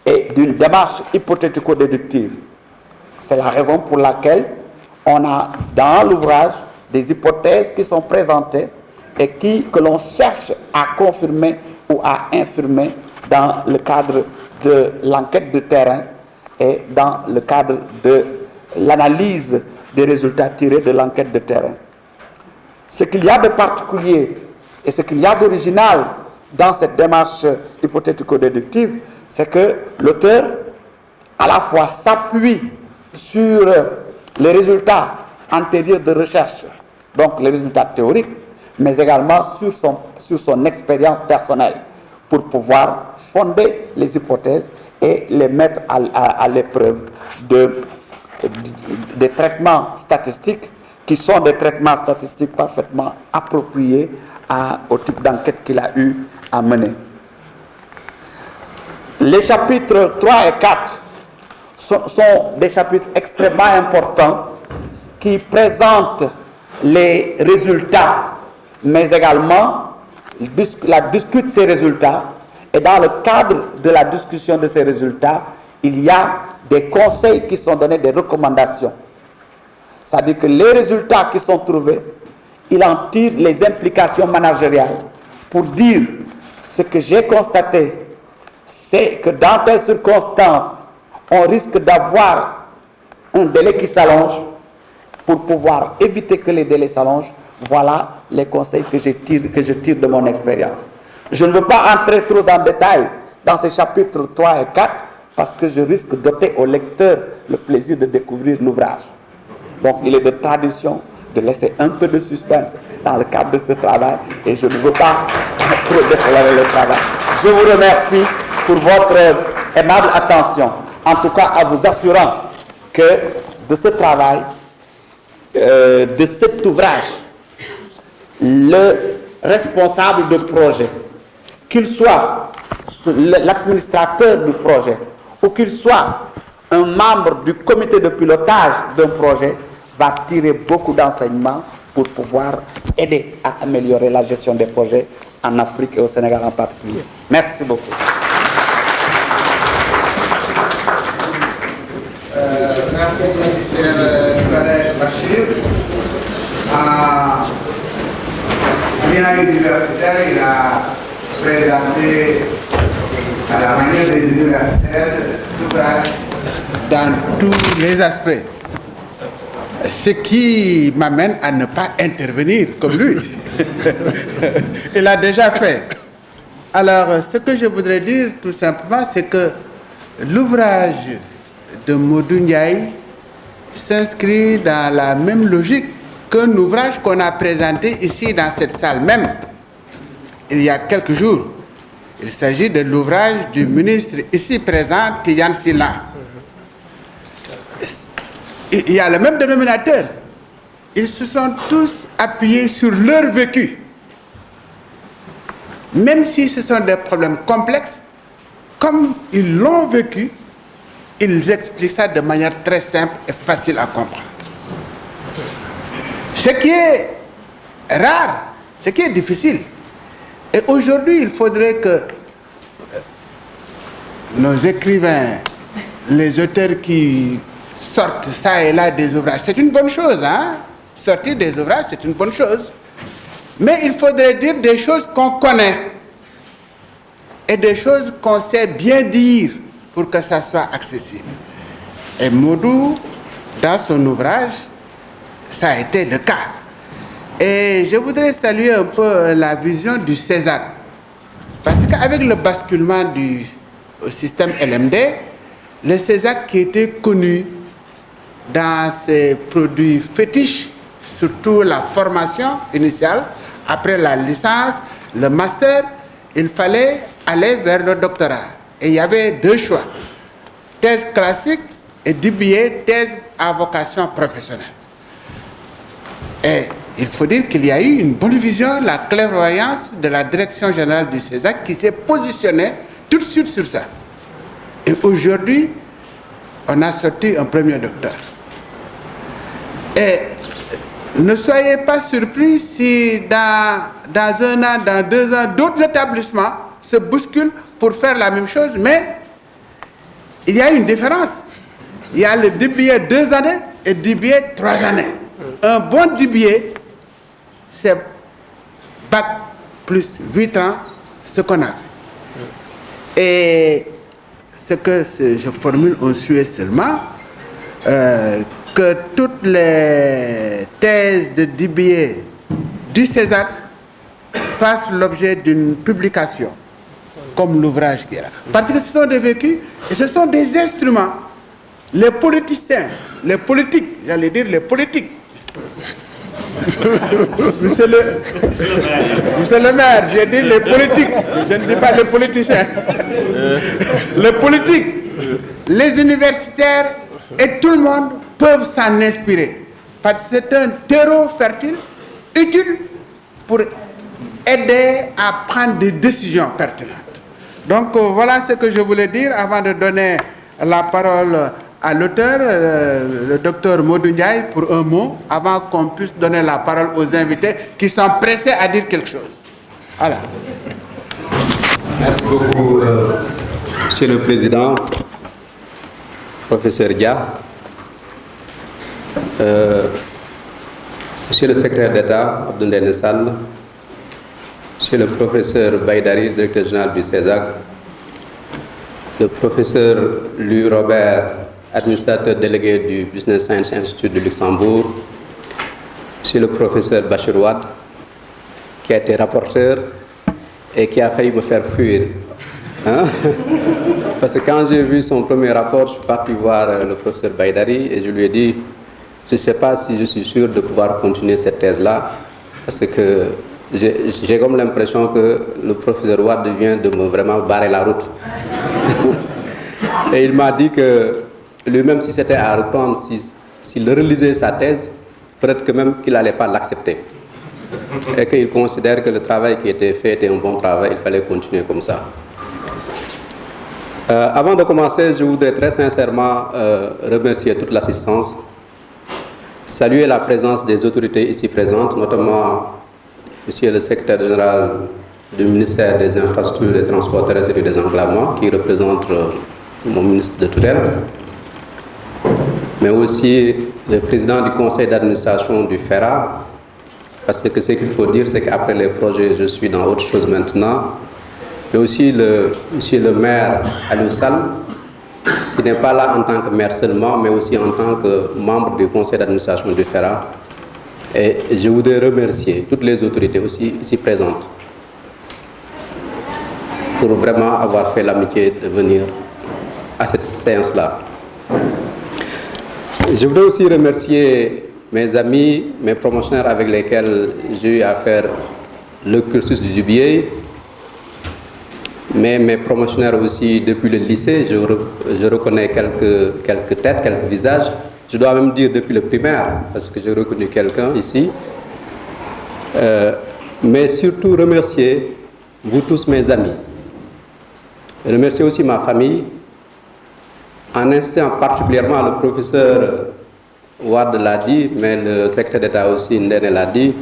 et d'une démarche hypothético-déductive. C'est la raison pour laquelle on a dans l'ouvrage des hypothèses qui sont présentées et que l'on cherche à confirmer ou à infirmer dans le cadre de l'enquête de terrain et dans le cadre de l'analyse des résultats tirés de l'enquête de terrain. Ce qu'il y a de particulier et ce qu'il y a d'original dans cette démarche hypothético-déductive, c'est que l'auteur à la fois s'appuie sur les résultats antérieurs de recherche, donc les résultats théoriques, mais également sur son expérience personnelle pour pouvoir fonder les hypothèses et les mettre à l'épreuve des traitements statistiques qui sont des traitements statistiques parfaitement appropriés au type d'enquête qu'il a eu à mener. Les chapitres 3 et 4 sont des chapitres extrêmement importants qui présentent les résultats, mais également discutent ces résultats. Et dans le cadre de la discussion de ces résultats, il y a des conseils qui sont donnés, des recommandations. C'est-à-dire que les résultats qui sont trouvés, il en tire les implications managériales pour dire ce que j'ai constaté, c'est que dans telles circonstances, on risque d'avoir un délai qui s'allonge. Pour pouvoir éviter que les délais s'allongent, voilà les conseils que je tire de mon expérience. Je ne veux pas entrer trop en détail dans ces chapitres 3 et 4 parce que je risque d'ôter au lecteur le plaisir de découvrir l'ouvrage. Donc il est de tradition de laisser un peu de suspense dans le cadre de ce travail et je ne veux pas trop déclarer le travail. Je vous remercie pour votre aimable attention, en tout cas en vous assurant que de ce travail, de cet ouvrage, le responsable de projet, qu'il soit l'administrateur du projet ou qu'il soit un membre du comité de pilotage d'un projet, va tirer beaucoup d'enseignements pour pouvoir aider à améliorer la gestion des projets en Afrique et au Sénégal en particulier. Merci beaucoup. Merci, cher collègue Bachir. Bien universitaire, il a présenté à la manière des universitaires l'ouvrage dans tous les aspects. Ce qui m'amène à ne pas intervenir comme lui. Il a déjà fait. Alors, ce que je voudrais dire tout simplement, c'est que l'ouvrage de Modou Ndiaye s'inscrit dans la même logique qu'un ouvrage qu'on a présenté ici dans cette salle même, il y a quelques jours. Il s'agit de l'ouvrage du ministre ici présent, Tidiane Sylla. Il y a le même dénominateur. Ils se sont tous appuyés sur leur vécu. Même si ce sont des problèmes complexes, comme ils l'ont vécu, ils expliquent ça de manière très simple et facile à comprendre. Ce qui est rare, ce qui est difficile. Et aujourd'hui, il faudrait que nos écrivains, les auteurs qui sortent ça et là des ouvrages, c'est une bonne chose, hein? Sortir des ouvrages, c'est une bonne chose. Mais il faudrait dire des choses qu'on connaît et des choses qu'on sait bien dire pour que ça soit accessible. Et Modou, dans son ouvrage, ça a été le cas. Et je voudrais saluer un peu la vision du CESAC. Parce qu'avec le basculement du système LMD, le CESAC qui était connu dans ses produits fétiches, surtout la formation initiale, après la licence, le master, il fallait aller vers le doctorat. Et il y avait deux choix, thèse classique et DBA, thèse à vocation professionnelle. Et il faut dire qu'il y a eu une bonne vision, la clairvoyance de la direction générale du CESAC qui s'est positionnée tout de suite sur ça. Et aujourd'hui, on a sorti un premier docteur. Et ne soyez pas surpris si dans un an, dans 2 ans, d'autres établissements se bousculent pour faire la même chose, mais il y a une différence. Il y a le DBA 2 années et DBA 3 années. Un bon DBA, c'est bac plus 8 ans, ce qu'on a fait. Et ce que je formule un souhait seulement, que toutes les thèses de DBA du CESAC fassent l'objet d'une publication, comme l'ouvrage qui est là. Parce que ce sont des vécus et ce sont des instruments. Les politiciens, les politiques, j'allais dire les politiques. Monsieur le maire, j'ai dit les politiques, je ne dis pas les politiciens. Les politiques, les universitaires et tout le monde peuvent s'en inspirer. Parce que c'est un terreau fertile, utile pour aider à prendre des décisions pertinentes. Donc voilà ce que je voulais dire avant de donner la parole à l'auteur, le docteur Modou Ndiaye, pour un mot, avant qu'on puisse donner la parole aux invités qui sont pressés à dire quelque chose. Voilà. Merci beaucoup, Monsieur le Président, professeur Dia, Monsieur le secrétaire d'État, Abdoulaye Nessal, Monsieur le professeur Baïdari, directeur général du CESAC, le professeur Louis Robert, administrateur délégué du Business Science Institute de Luxembourg, Monsieur le professeur Bachir Wade, qui a été rapporteur et qui a failli me faire fuir. Hein? Parce que quand j'ai vu son premier rapport, je suis parti voir le professeur Baïdari et je lui ai dit, je ne sais pas si je suis sûr de pouvoir continuer cette thèse-là, parce que j'ai comme l'impression que le professeur Wade vient de me vraiment barrer la route. Et il m'a dit que lui-même, si c'était à reprendre, s'il relisait sa thèse, peut-être que même qu'il n'allait pas l'accepter. Et qu'il considère que le travail qui était fait était un bon travail, il fallait continuer comme ça. Avant de commencer, je voudrais très sincèrement remercier toute l'assistance, saluer la présence des autorités ici présentes, notamment Monsieur le secrétaire général du ministère des Infrastructures, des Transports terrestres et du Désenclavement, qui représente mon ministre de tutelle, mais aussi le président du conseil d'administration du FERA, parce que ce qu'il faut dire, c'est qu'après les projets, je suis dans autre chose maintenant, mais aussi monsieur le maire Aliou Sall, qui n'est pas là en tant que maire seulement, mais aussi en tant que membre du conseil d'administration du FERA. Et je voudrais remercier toutes les autorités aussi ici présentes pour vraiment avoir fait l'amitié de venir à cette séance-là. Je voudrais aussi remercier mes amis, mes promotionnaires avec lesquels j'ai eu à faire le cursus du BA, mais mes promotionnaires aussi depuis le lycée, je reconnais quelques têtes, quelques visages. Je dois même dire depuis le primaire, parce que j'ai reconnu quelqu'un ici. Mais surtout remercier vous tous mes amis. Remercier aussi ma famille, en insistant particulièrement le professeur Wade l'a dit, mais le secrétaire d'État aussi, Ndene, l'a dit.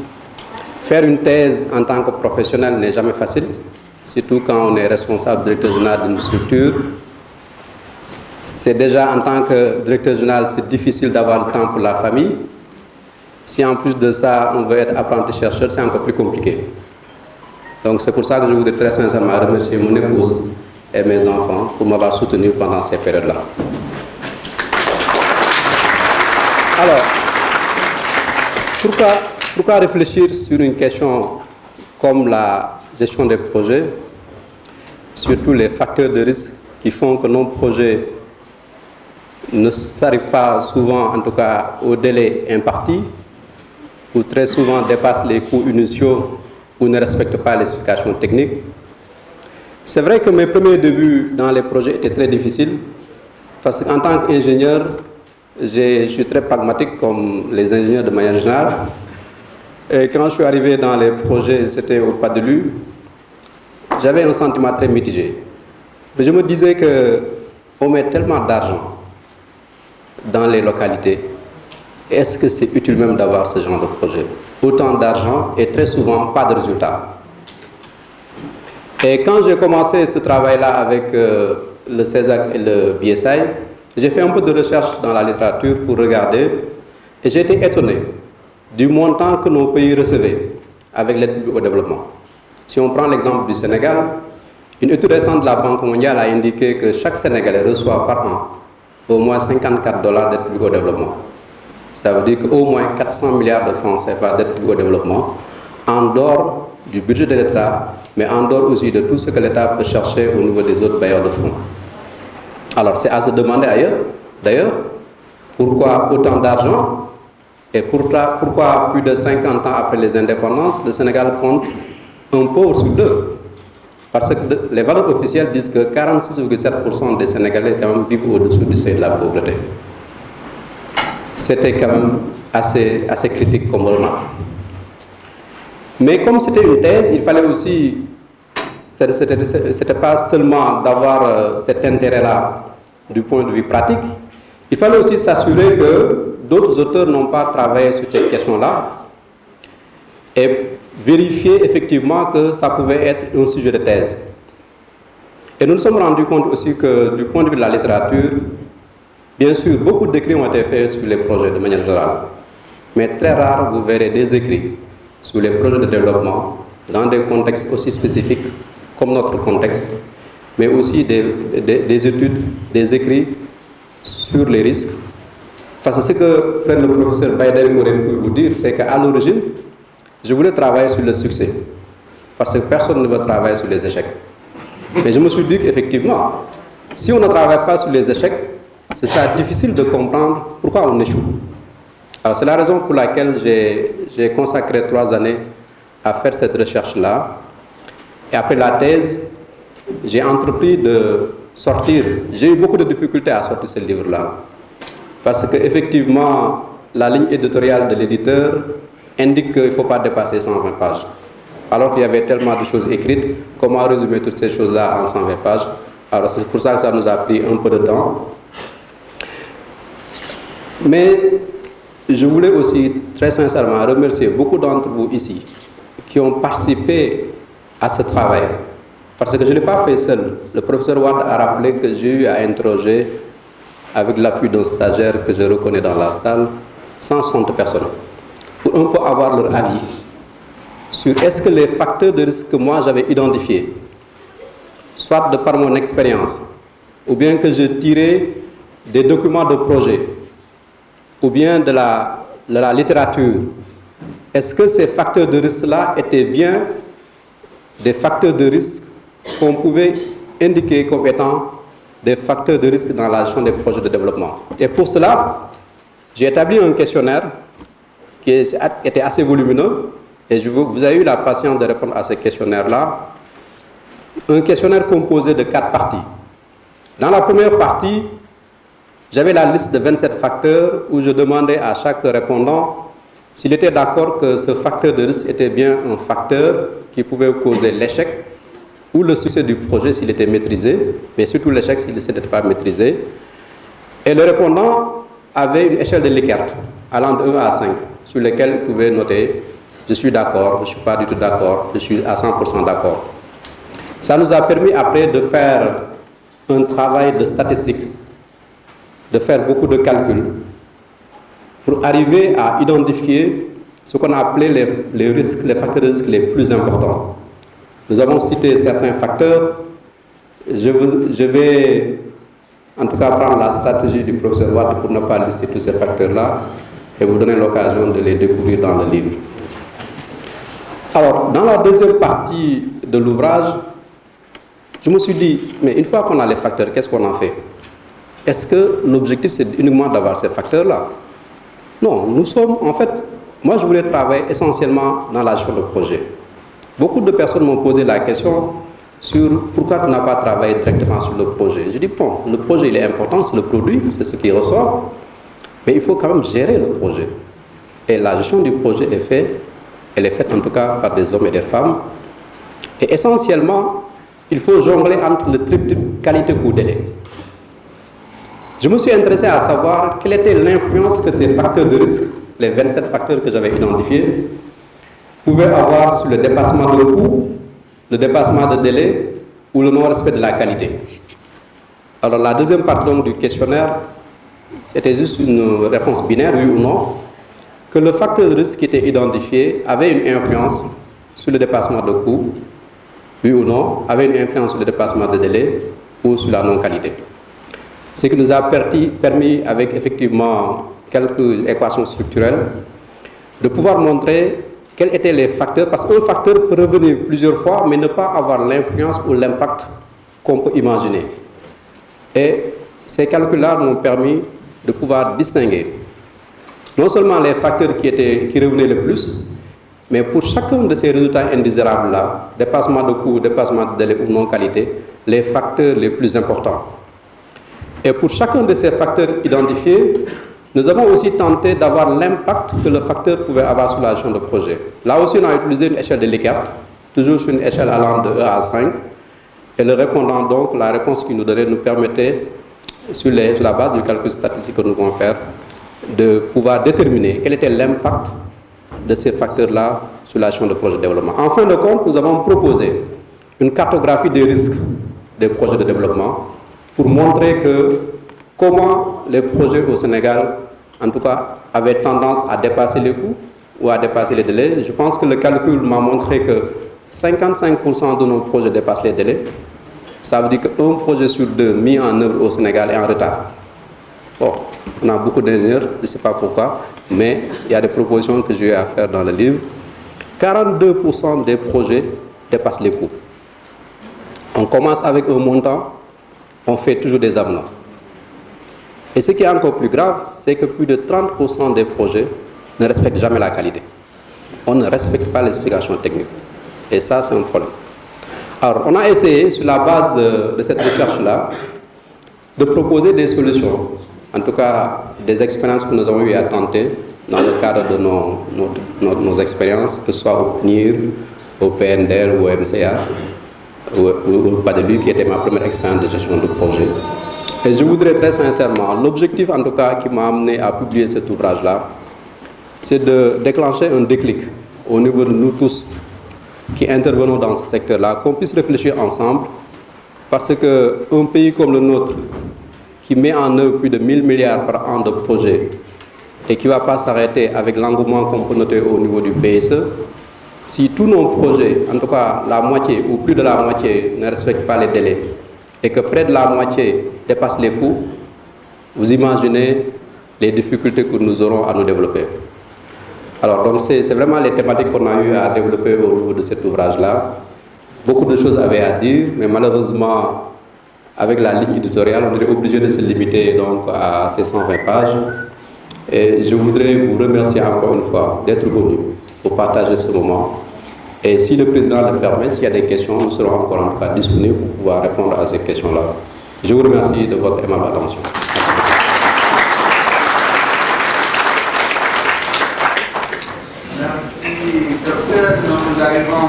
Faire une thèse en tant que professionnel n'est jamais facile, surtout quand on est responsable directeur général d'une structure. C'est déjà en tant que directeur général, c'est difficile d'avoir le temps pour la famille. Si en plus de ça, on veut être apprenti chercheur, c'est encore plus compliqué. Donc c'est pour ça que je voudrais très sincèrement remercier mon épouse et mes enfants pour m'avoir soutenu pendant ces périodes-là. Alors, pourquoi réfléchir sur une question comme la gestion des projets, surtout les facteurs de risque qui font que nos projets ne s'arrivent pas souvent, en tout cas au délai imparti, ou très souvent dépassent les coûts initiaux ou ne respectent pas les spécifications techniques. C'est vrai que mes premiers débuts dans les projets étaient très difficiles, parce qu'en tant qu'ingénieur, je suis très pragmatique comme les ingénieurs de manière générale. Et quand je suis arrivé dans les projets, c'était au pas de lui, j'avais un sentiment très mitigé. Mais je me disais qu'on met tellement d'argent dans les localités. Est-ce que c'est utile même d'avoir ce genre de projet? Autant d'argent et très souvent pas de résultats. Et quand j'ai commencé ce travail-là avec le CESAC et le BSI, j'ai fait un peu de recherche dans la littérature pour regarder et j'ai été étonné du montant que nos pays recevaient avec l'aide publique au développement. Si on prend l'exemple du Sénégal, une étude récente de la Banque mondiale a indiqué que chaque Sénégalais reçoit par an au moins $54 d'aide publique au développement. Ça veut dire qu'au moins 400 milliards de francs CFA d'aide publique au développement, en dehors du budget de l'État, mais en dehors aussi de tout ce que l'État peut chercher au niveau des autres bailleurs de fonds. Alors c'est à se demander d'ailleurs, pourquoi autant d'argent et pourquoi plus de 50 ans après les indépendances, le Sénégal compte un pauvre sur deux. Parce que les valeurs officielles disent que 46,7% des Sénégalais quand même vivent au-dessous du seuil de la pauvreté. C'était quand même assez critique comme remarque. Mais comme c'était une thèse, il fallait aussi, c'était pas seulement d'avoir cet intérêt-là du point de vue pratique, Il fallait aussi s'assurer que d'autres auteurs n'ont pas travaillé sur cette question-là et vérifier effectivement que ça pouvait être un sujet de thèse. Et nous nous sommes rendus compte aussi que du point de vue de la littérature, bien sûr, beaucoup d'écrits ont été faits sur les projets de manière générale, mais très rare vous verrez des écrits sur les projets de développement dans des contextes aussi spécifiques comme notre contexte, mais aussi des études, des écrits sur les risques. Parce que ce que le professeur Baïder aurait pu vous dire, c'est qu'à l'origine, je voulais travailler sur le succès, parce que personne ne veut travailler sur les échecs. Mais je me suis dit qu'effectivement, si on ne travaille pas sur les échecs, ce sera difficile de comprendre pourquoi on échoue. Alors c'est la raison pour laquelle j'ai consacré 3 années à faire cette recherche-là. Et après la thèse, j'ai entrepris de sortir. J'ai eu beaucoup de difficultés à sortir ce livre-là. Parce qu'effectivement, la ligne éditoriale de l'éditeur indique qu'il ne faut pas dépasser 120 pages. Alors qu'il y avait tellement de choses écrites, comment résumer toutes ces choses-là en 120 pages? Alors c'est pour ça que ça nous a pris un peu de temps. Mais je voulais aussi très sincèrement remercier beaucoup d'entre vous ici qui ont participé à ce travail. Parce que je ne l'ai pas fait seul. Le professeur Ward a rappelé que j'ai eu à interroger, avec l'appui d'un stagiaire que je reconnais dans la salle, 160 personnes, pour un peu avoir leur avis sur est-ce que les facteurs de risque que moi j'avais identifiés, soit de par mon expérience, ou bien que je tirais des documents de projet, ou bien de la littérature, est-ce que ces facteurs de risque-là étaient bien des facteurs de risque qu'on pouvait indiquer comme étant des facteurs de risque dans la gestion des projets de développement? Et pour cela, j'ai établi un questionnaire qui était assez volumineux, et vous avez eu la patience de répondre à ce questionnaire-là. Un questionnaire composé de 4 parties. Dans la première partie, j'avais la liste de 27 facteurs où je demandais à chaque répondant s'il était d'accord que ce facteur de risque était bien un facteur qui pouvait causer l'échec ou le succès du projet s'il était maîtrisé, mais surtout l'échec s'il n'était pas maîtrisé. Et le répondant avait une échelle de Likert allant de 1 à 5, sur lesquelles il pouvait noter je suis d'accord, je ne suis pas du tout d'accord, je suis à 100% d'accord. Ça nous a permis après de faire un travail de statistique, de faire beaucoup de calculs pour arriver à identifier ce qu'on a appelé les risques, les facteurs de risque les plus importants. Nous avons cité certains facteurs. Je vais en tout cas prendre la stratégie du professeur Ward pour ne pas lister tous ces facteurs-là et vous donner l'occasion de les découvrir dans le livre. Alors, dans la deuxième partie de l'ouvrage, je me suis dit, mais une fois qu'on a les facteurs, qu'est-ce qu'on en fait? Est-ce que l'objectif, c'est uniquement d'avoir ces facteurs-là? Non, nous sommes, en fait, moi je voulais travailler essentiellement dans la gestion de projet. Beaucoup de personnes m'ont posé la question sur pourquoi tu n'as pas travaillé directement sur le projet. Je dis, bon, le projet il est important, c'est le produit, c'est ce qui ressort, mais il faut quand même gérer le projet. Et la gestion du projet elle est faite en tout cas par des hommes et des femmes. Et essentiellement, il faut jongler entre le triptyque qualité-coût-délai. Je me suis intéressé à savoir quelle était l'influence que ces facteurs de risque, les 27 facteurs que j'avais identifiés, pouvaient avoir sur le dépassement de coût, le dépassement de délai ou le non-respect de la qualité. Alors la deuxième partie donc, du questionnaire, c'était juste une réponse binaire, oui ou non, que le facteur de risque qui était identifié avait une influence sur le dépassement de coût, oui ou non, avait une influence sur le dépassement de délai ou sur la non-qualité. Ce qui nous a permis, avec effectivement quelques équations structurelles, de pouvoir montrer quels étaient les facteurs, parce qu'un facteur peut revenir plusieurs fois, mais ne pas avoir l'influence ou l'impact qu'on peut imaginer. Et ces calculs-là m'ont permis de pouvoir distinguer non seulement les facteurs qui revenaient le plus, mais pour chacun de ces résultats indésirables-là, dépassement de coût, dépassement de délai ou non-qualité, les facteurs les plus importants. Et pour chacun de ces facteurs identifiés, nous avons aussi tenté d'avoir l'impact que le facteur pouvait avoir sur la gestion de projet. Là aussi, on a utilisé une échelle de Likert, toujours sur une échelle allant de 1 à 5. Et le répondant, donc, la réponse qu'il nous donnait nous permettait sur la base du calcul statistique que nous devons faire, de pouvoir déterminer quel était l'impact de ces facteurs-là sur l'action de projet de développement. En fin de compte, nous avons proposé une cartographie des risques des projets de développement pour montrer comment les projets au Sénégal, en tout cas, avaient tendance à dépasser les coûts ou à dépasser les délais. Je pense que le calcul m'a montré que 55% de nos projets dépassent les délais. Ça veut dire qu'un projet sur deux mis en œuvre au Sénégal est en retard. Bon, on a beaucoup d'ingénieurs, je ne sais pas pourquoi, mais il y a des propositions que j'ai eu à faire dans le livre. 42% des projets dépassent les coûts. On commence avec un montant, on fait toujours des avenants. Et ce qui est encore plus grave, c'est que plus de 30% des projets ne respectent jamais la qualité. On ne respecte pas les spécifications techniques. Et ça, c'est un problème. Alors, on a essayé, sur la base de cette recherche-là, de proposer des solutions, en tout cas des expériences que nous avons eu à tenter dans le cadre de nos expériences, que ce soit au PNIR, au PNDR ou au MCA, ou au PADELU, qui était ma première expérience de gestion de projet. Et je voudrais très sincèrement, l'objectif en tout cas qui m'a amené à publier cet ouvrage-là, c'est de déclencher un déclic au niveau de nous tous qui intervenons dans ce secteur-là, qu'on puisse réfléchir ensemble, parce qu'un pays comme le nôtre, qui met en œuvre plus de 1000 milliards par an de projets et qui ne va pas s'arrêter avec l'engouement qu'on peut noter au niveau du PSE, si tous nos projets, en tout cas la moitié ou plus de la moitié, ne respectent pas les délais et que près de la moitié dépassent les coûts, vous imaginez les difficultés que nous aurons à nous développer. Alors, donc c'est vraiment les thématiques qu'on a eu à développer au niveau de cet ouvrage-là. Beaucoup de choses avaient à dire, mais malheureusement, avec la ligne éditoriale, on est obligé de se limiter donc à ces 120 pages. Et je voudrais vous remercier encore une fois d'être venu pour partager ce moment. Et si le président le permet, s'il y a des questions, nous serons encore en tout cas disponibles pour pouvoir répondre à ces questions-là. Je vous remercie de votre aimable attention. Merci, docteur. Nous arrivons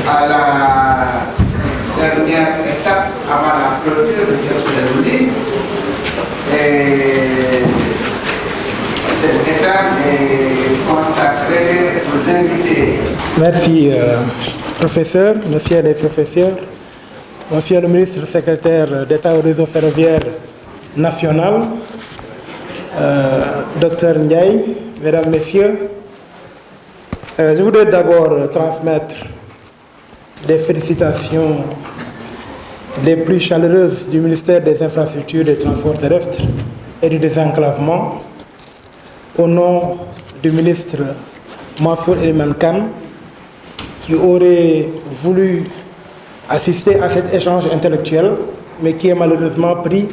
à la dernière étape avant la clôture de cette cérémonie. Et cette étape est consacrée aux invités. Merci, professeur, monsieur les professeurs, monsieur le ministre secrétaire d'État au réseau ferroviaire national, docteur Ndiaye, mesdames, messieurs. Je voudrais d'abord transmettre des félicitations les plus chaleureuses du ministère des Infrastructures et des Transports terrestres et du désenclavement au nom du ministre Mansour Eliman Khan, qui aurait voulu assister à cet échange intellectuel, mais qui est malheureusement pris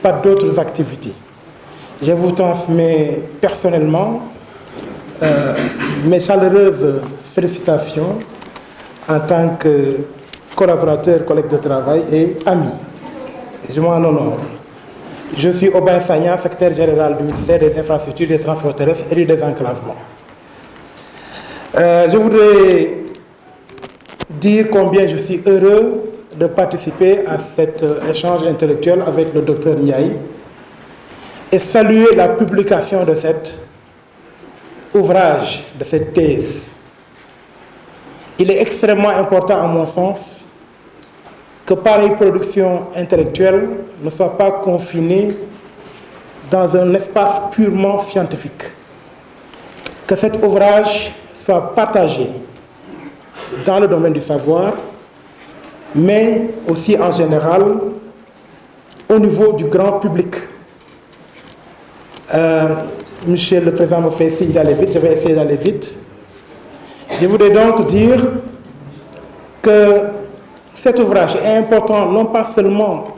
par d'autres activités. Je vous transmets personnellement mes chaleureuses félicitations en tant que collaborateur, collègue de travail et ami. Je m'en honore. Je suis Aubin Sagna, secrétaire général du ministère des Infrastructures, des Transports terrestres et du désenclavement. Je voudrais dire combien je suis heureux de participer à cet échange intellectuel avec le docteur Ndiaye et saluer la publication de cet ouvrage, de cette thèse. Il est extrêmement important, à mon sens, que pareille production intellectuelle ne soit pas confinée dans un espace purement scientifique. Que cet ouvrage soit partagé dans le domaine du savoir, mais aussi en général au niveau du grand public. Monsieur le Président me fait signe d'aller vite, je vais essayer d'aller vite. Je voudrais donc dire que cet ouvrage est important non pas seulement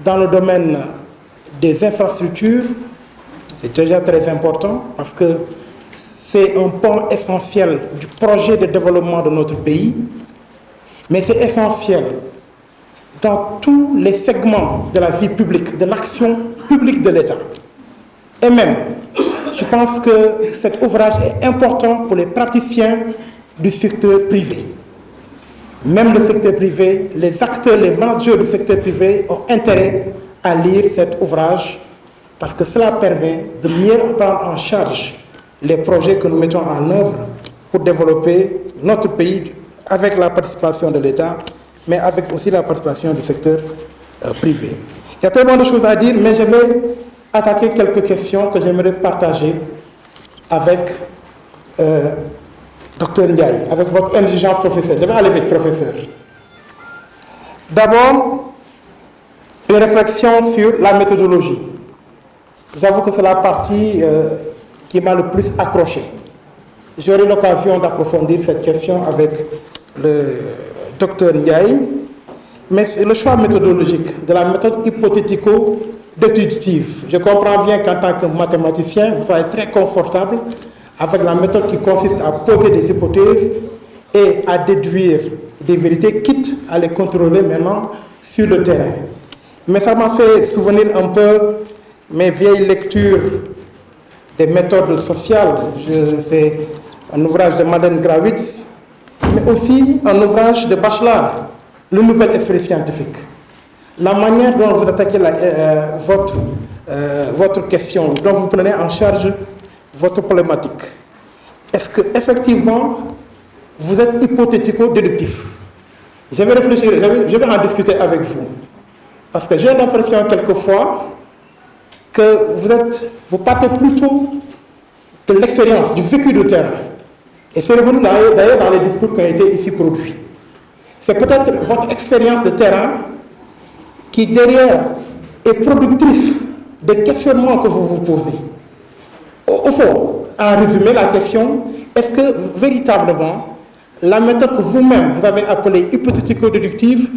dans le domaine des infrastructures, c'est déjà très important parce que c'est un pan essentiel du projet de développement de notre pays, mais c'est essentiel dans tous les segments de la vie publique, de l'action publique de l'État. Et même, je pense que cet ouvrage est important pour les praticiens du secteur privé. même le secteur privé, les acteurs, les managers du secteur privé ont intérêt à lire cet ouvrage parce que cela permet de mieux prendre en charge les projets que nous mettons en œuvre pour développer notre pays avec la participation de l'État, mais avec aussi la participation du secteur privé. Il y a tellement de choses à dire, mais je vais attaquer quelques questions que j'aimerais partager avec Dr Ndiaye, avec votre indulgence professeur. Je vais aller vite, professeur. D'abord, une réflexion sur la méthodologie. J'avoue que c'est la partie qui m'a le plus accroché. J'aurai l'occasion d'approfondir cette question avec le Dr Ndiaye, mais le choix méthodologique de la méthode hypothético-déductive. Je comprends bien qu'en tant que mathématicien, vous soyez très confortable avec la méthode qui consiste à poser des hypothèses et à déduire des vérités, quitte à les contrôler maintenant sur le terrain. Mais ça m'a fait souvenir un peu mes vieilles lectures des méthodes sociales. C'est un ouvrage de Madeleine Grawitz, mais aussi un ouvrage de Bachelard, Le Nouvel Esprit Scientifique. La manière dont vous attaquez votre question, dont vous prenez en charge votre problématique. Est-ce qu'effectivement, vous êtes hypothético-déductif? Je vais réfléchir, je vais en discuter avec vous. Parce que j'ai l'impression quelquefois que vous partez plutôt de l'expérience, du vécu de terrain. Et c'est revenu d'ailleurs dans les discours qui ont été ici produits. C'est peut-être votre expérience de terrain qui, derrière, est productrice des questionnements que vous vous posez. Au fond, en résumé, la question, est-ce que véritablement, la méthode que vous-même vous avez appelée hypothético-déductive,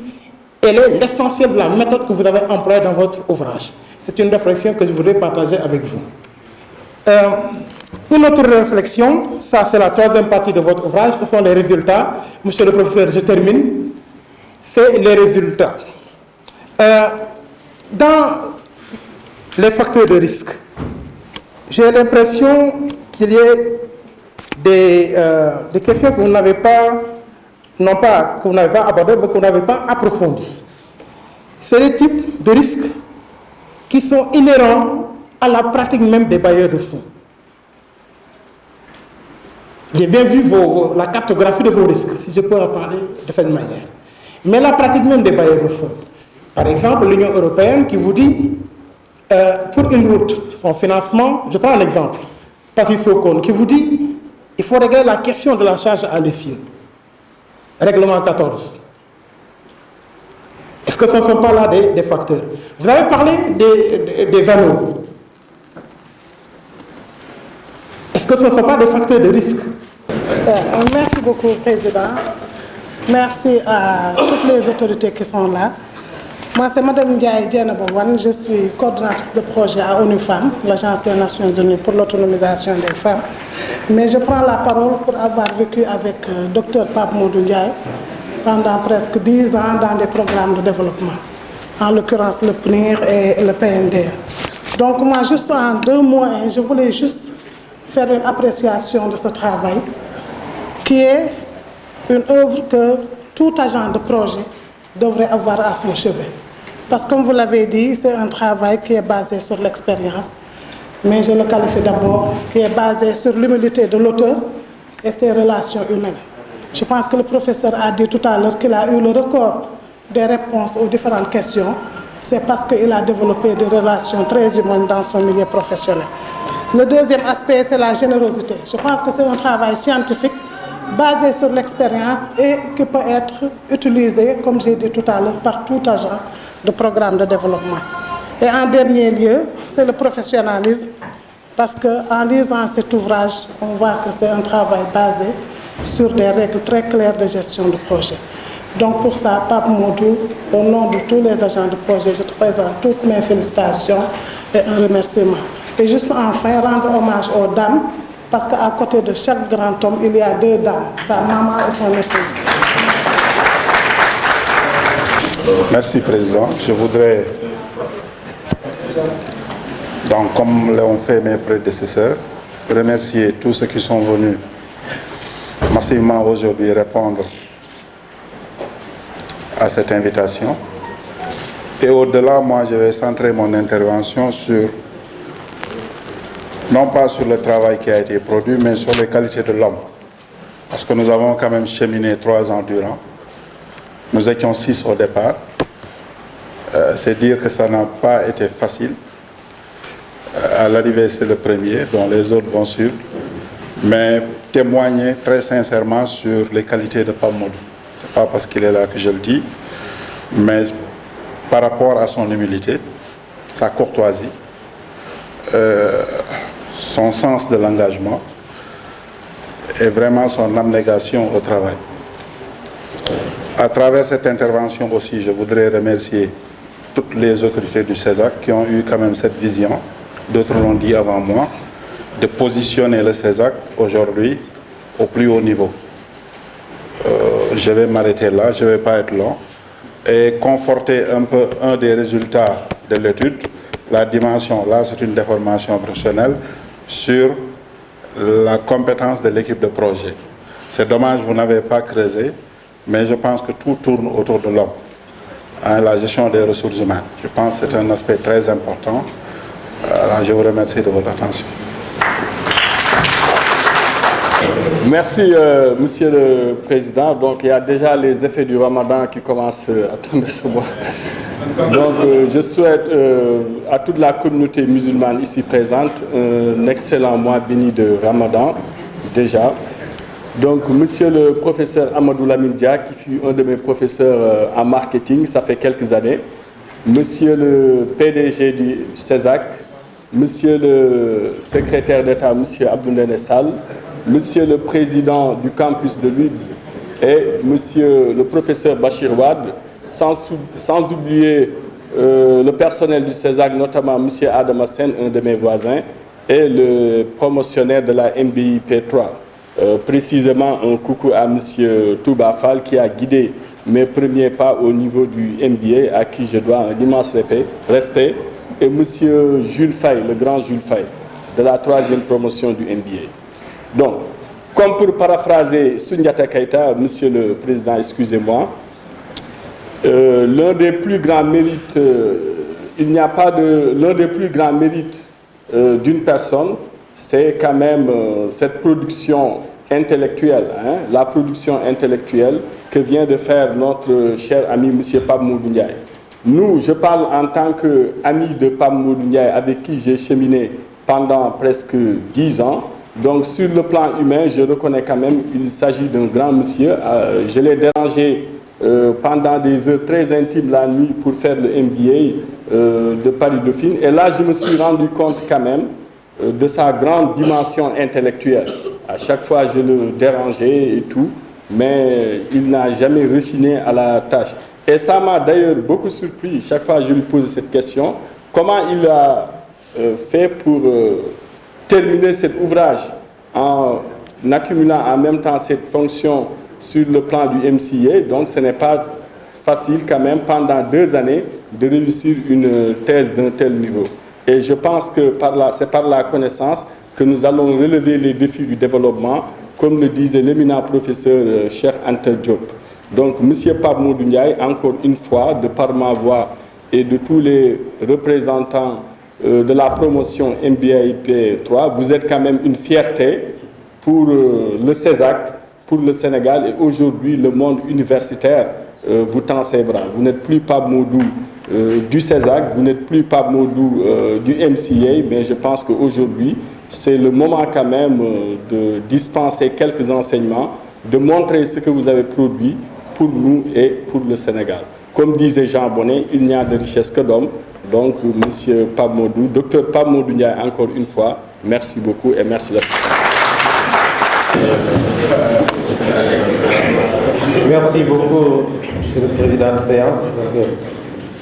elle est l'essentiel de la méthode que vous avez employée dans votre ouvrage? C'est une réflexion que je voudrais partager avec vous. Une autre réflexion, ça c'est la troisième partie de votre ouvrage, ce sont les résultats. Monsieur le professeur, je termine. C'est les résultats. Dans les facteurs de risque, j'ai l'impression qu'il y ait des questions que vous n'avez pas, non pas que vous n'avez pas abordées, mais que vous n'avez pas approfondies. C'est les types de risques qui sont inhérents à la pratique même des bailleurs de fonds. J'ai bien vu la cartographie de vos risques, si je peux en parler de cette manière. Mais la pratique même des bailleurs de fonds. Par exemple, l'Union européenne qui vous dit, pour une route, son financement, je prends un exemple, Paris-Socone, qui vous dit, il faut régler la question de la charge à l'essieu. Règlement 14. Est-ce que ce ne sont pas là des facteurs? Vous avez parlé des anneaux. Est-ce que ce ne sont pas des facteurs de risque? Merci beaucoup, Président. Merci à toutes les autorités qui sont là. Moi, c'est Mme Ndiaye Dienabowan. Je suis coordonnatrice de projet à ONU Femmes, l'Agence des Nations Unies pour l'autonomisation des femmes. Mais je prends la parole pour avoir vécu avec Dr Pape Modou Ndiaye pendant presque 10 ans dans des programmes de développement, en l'occurrence le PNIR et le PND. Donc moi, juste en 2 mots, je voulais juste faire une appréciation de ce travail, qui est une œuvre que tout agent de projet devrait avoir à son chevet. Parce que comme vous l'avez dit, c'est un travail qui est basé sur l'expérience, mais je le qualifie d'abord, qui est basé sur l'humilité de l'auteur et ses relations humaines. Je pense que le professeur a dit tout à l'heure qu'il a eu le record des réponses aux différentes questions. C'est parce qu'il a développé des relations très humaines dans son milieu professionnel. Le deuxième aspect, c'est la générosité. Je pense que c'est un travail scientifique basé sur l'expérience et qui peut être utilisé, comme j'ai dit tout à l'heure, par tout agent de programme de développement. Et en dernier lieu, c'est le professionnalisme, parce qu'en lisant cet ouvrage, on voit que c'est un travail basé sur des règles très claires de gestion de projet. Donc pour ça, Pape Modou, au nom de tous les agents de projet, je te présente toutes mes félicitations et un remerciement. Et juste enfin, rendre hommage aux dames, parce qu'à côté de chaque grand homme, il y a 2 dames, sa maman et son épouse. Merci, Président. Je voudrais, donc, comme l'ont fait mes prédécesseurs, remercier tous ceux qui sont venus massivement aujourd'hui répondre à cette invitation. Et au-delà, moi, je vais centrer mon intervention sur, non pas sur le travail qui a été produit, mais sur les qualités de l'homme. Parce que nous avons quand même cheminé 3 ans durant. Nous étions 6 au départ. C'est dire que ça n'a pas été facile. À l'arrivée, c'est le premier, dont les autres vont suivre. Mais témoigner très sincèrement sur les qualités de Pape Modou. Ce n'est pas parce qu'il est là que je le dis, mais par rapport à son humilité, sa courtoisie, son sens de l'engagement et vraiment son abnégation au travail. À travers cette intervention aussi, je voudrais remercier toutes les autorités du CESAC qui ont eu quand même cette vision, d'autres l'ont dit avant moi, de positionner le CESAC aujourd'hui au plus haut niveau. Je vais m'arrêter là, je ne vais pas être long, et conforter un peu un des résultats de l'étude, la dimension, là c'est une déformation professionnelle, sur la compétence de l'équipe de projet. C'est dommage, vous n'avez pas creusé, mais je pense que tout tourne autour de l'homme. La gestion des ressources humaines. Je pense que c'est un aspect très important. Alors, je vous remercie de votre attention. Merci, Monsieur le Président. Donc, il y a déjà les effets du Ramadan qui commencent à tomber sur moi. Donc, je souhaite à toute la communauté musulmane ici présente un excellent mois béni de Ramadan, déjà. Donc, Monsieur le professeur Amadou Lamine Dia, qui fut un de mes professeurs en marketing, ça fait quelques années. Monsieur le PDG du CESAC, Monsieur le secrétaire d'État, Monsieur Abdoulaye Sall, Monsieur le président du campus de Leeds et Monsieur le professeur Bachir Wade, sans oublier le personnel du CESAC, notamment Monsieur Adam Hassen, un de mes voisins, et le promotionnaire de la MBI P3. Précisément un coucou à M. Touba Fall qui a guidé mes premiers pas au niveau du MBA, à qui je dois un immense respect, et M. Jules Faye, le grand Jules Faye, de la 3e promotion du MBA. Donc, comme pour paraphraser Sundiata Keita, M. le Président, excusez-moi, l'un des plus grands mérites, il n'y a pas de... L'un des plus grands mérites d'une personne, c'est quand même cette production intellectuelle, la production intellectuelle que vient de faire notre cher ami M. Pape Modou Ndiaye. Nous, je parle en tant qu'ami de Pape Modou Ndiaye avec qui j'ai cheminé pendant presque 10 ans. Donc sur le plan humain, je reconnais quand même qu'il s'agit d'un grand monsieur. Je l'ai dérangé pendant des heures très intimes la nuit pour faire le MBA de Paris-Dauphine. Et là, je me suis rendu compte quand même de sa grande dimension intellectuelle. À chaque fois, je le dérangeais et tout, mais il n'a jamais rechigné à la tâche. Et ça m'a d'ailleurs beaucoup surpris. Chaque fois, je lui pose cette question. Comment il a fait pour terminer cet ouvrage en accumulant en même temps cette fonction sur le plan du MCA. Donc, ce n'est pas facile quand même, pendant 2 années, de réussir une thèse d'un tel niveau. Et je pense que c'est par la connaissance que nous allons relever les défis du développement, comme le disait l'éminent professeur Cheikh Anta Diop. Donc, M. Pape Modou Ndiaye, encore une fois, de par ma voix et de tous les représentants de la promotion MBA 3, vous êtes quand même une fierté pour le CESAC, pour le Sénégal, et aujourd'hui le monde universitaire vous tend ses bras. Vous n'êtes plus Pape Modou du CESAC, vous n'êtes plus Pape Modou du MCA, mais je pense qu'aujourd'hui, c'est le moment quand même de dispenser quelques enseignements, de montrer ce que vous avez produit pour nous et pour le Sénégal. Comme disait Jean Bonnet, il n'y a de richesse que d'homme. Donc, M. Pape Modou, Dr Pape Modou Ndiaye, encore une fois, merci beaucoup et merci de l'assistance. Merci beaucoup, Monsieur le Président de séance. Donc,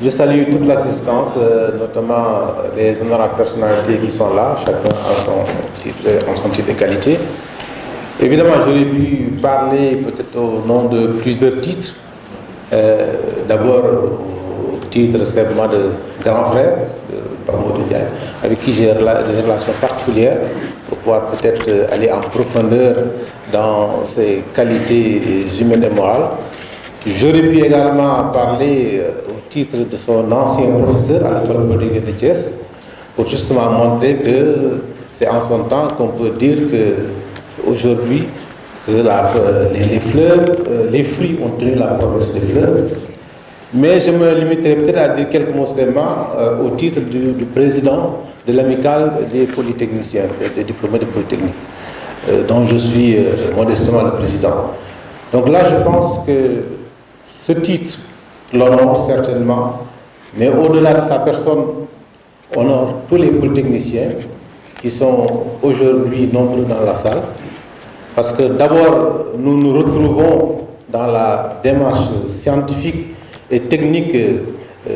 je salue toute l'assistance, notamment les honorables personnalités qui sont là, chacun en son titre de qualité. Évidemment, j'aurais pu parler peut-être au nom de plusieurs titres. D'abord, au titre simplement de grand frère de Pape Modou Ndiaye, avec qui j'ai des relations particulières pour pouvoir peut-être aller en profondeur dans ses qualités humaines et morales. J'aurais pu également parler au titre de son ancien professeur à l'école polytechnique de Thiès, pour justement montrer que c'est en son temps qu'on peut dire qu'aujourd'hui, que les fleurs, les fruits ont tenu la promesse des fleurs. Mais je me limiterai peut-être à dire quelques mots seulement au titre du président de l'amicale des polytechniciens, des diplômés de Polytechnique, dont je suis modestement le président. Donc là, je pense que ce titre l'honore certainement, mais au-delà de sa personne, honore tous les polytechniciens qui sont aujourd'hui nombreux dans la salle. Parce que d'abord, nous nous retrouvons dans la démarche scientifique et technique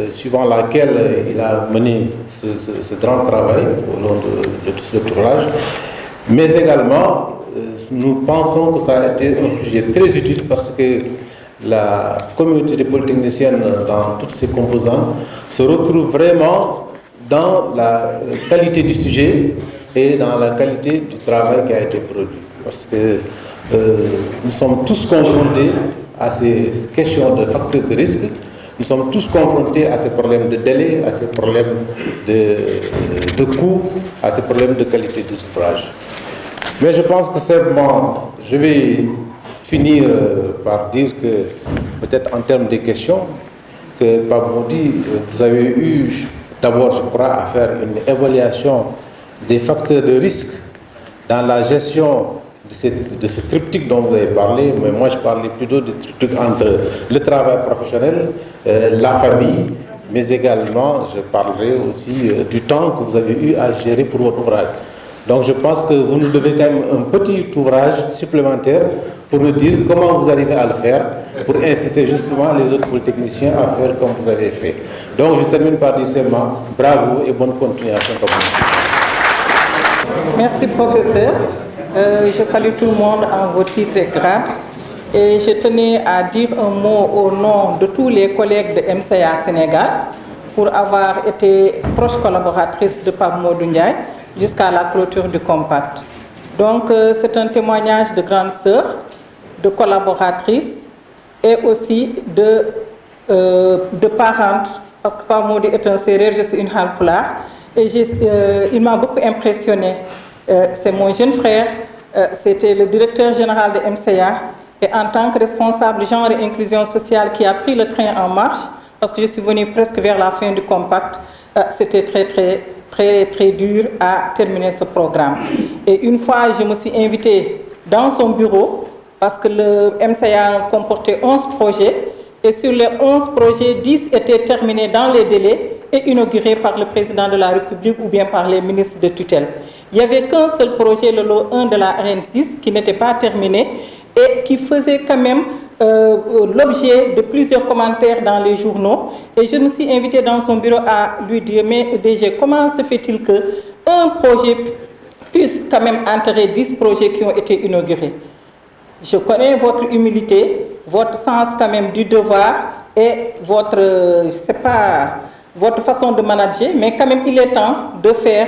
suivant laquelle il a mené ce grand travail au long de tout cet ouvrage. Mais également, nous pensons que ça a été un sujet très utile parce que la communauté des polytechniciennes, dans toutes ses composantes, se retrouve vraiment dans la qualité du sujet et dans la qualité du travail qui a été produit. Parce que nous sommes tous confrontés à ces questions de facteurs de risque, nous sommes tous confrontés à ces problèmes de délai, à ces problèmes de coût, à ces problèmes de qualité d'ouvrage. Mais je pense que simplement, je vais finir par dire que, peut-être en termes de questions, que Pape Mody, vous avez eu d'abord, je crois, à faire une évaluation des facteurs de risque dans la gestion de ce triptyque dont vous avez parlé, mais moi je parlais plutôt du triptyque entre le travail professionnel, la famille, mais également je parlerai aussi du temps que vous avez eu à gérer pour votre ouvrage. Donc je pense que vous nous devez quand même un petit ouvrage supplémentaire pour nous dire comment vous arrivez à le faire, pour inciter justement les autres polytechniciens à faire comme vous avez fait. Donc je termine par dire seulement bravo et bonne continuation. Merci professeur. Je salue tout le monde en vos titres et grades. Et je tenais à dire un mot au nom de tous les collègues de MCA Sénégal pour avoir été proche collaboratrice de Pape Modou Ndiaye jusqu'à la clôture du compact. Donc c'est un témoignage de grande sœur, de collaboratrice et aussi de parente, parce que Pape Modou est un Sérère, je suis une Halpulaar, et il m'a beaucoup impressionné. C'est mon jeune frère, c'était le directeur général de MCA, et en tant que responsable genre et inclusion sociale qui a pris le train en marche, parce que je suis venue presque vers la fin du compact, c'était très dur à terminer ce programme. Et une fois, je me suis invitée dans son bureau, parce que le MCA comportait 11 projets, et sur les 11 projets, 10 étaient terminés dans les délais et inaugurés par le président de la République ou bien par les ministres de tutelle. Il n'y avait qu'un seul projet, le lot 1 de la RN6, qui n'était pas terminé et qui faisait quand même l'objet de plusieurs commentaires dans les journaux. Et je me suis invitée dans son bureau à lui dire, mais DG, comment se fait-il qu'un projet puisse quand même enterrer 10 projets qui ont été inaugurés? Je connais votre humilité, votre sens quand même du devoir et votre, je sais pas, votre façon de manager, mais quand même il est temps de faire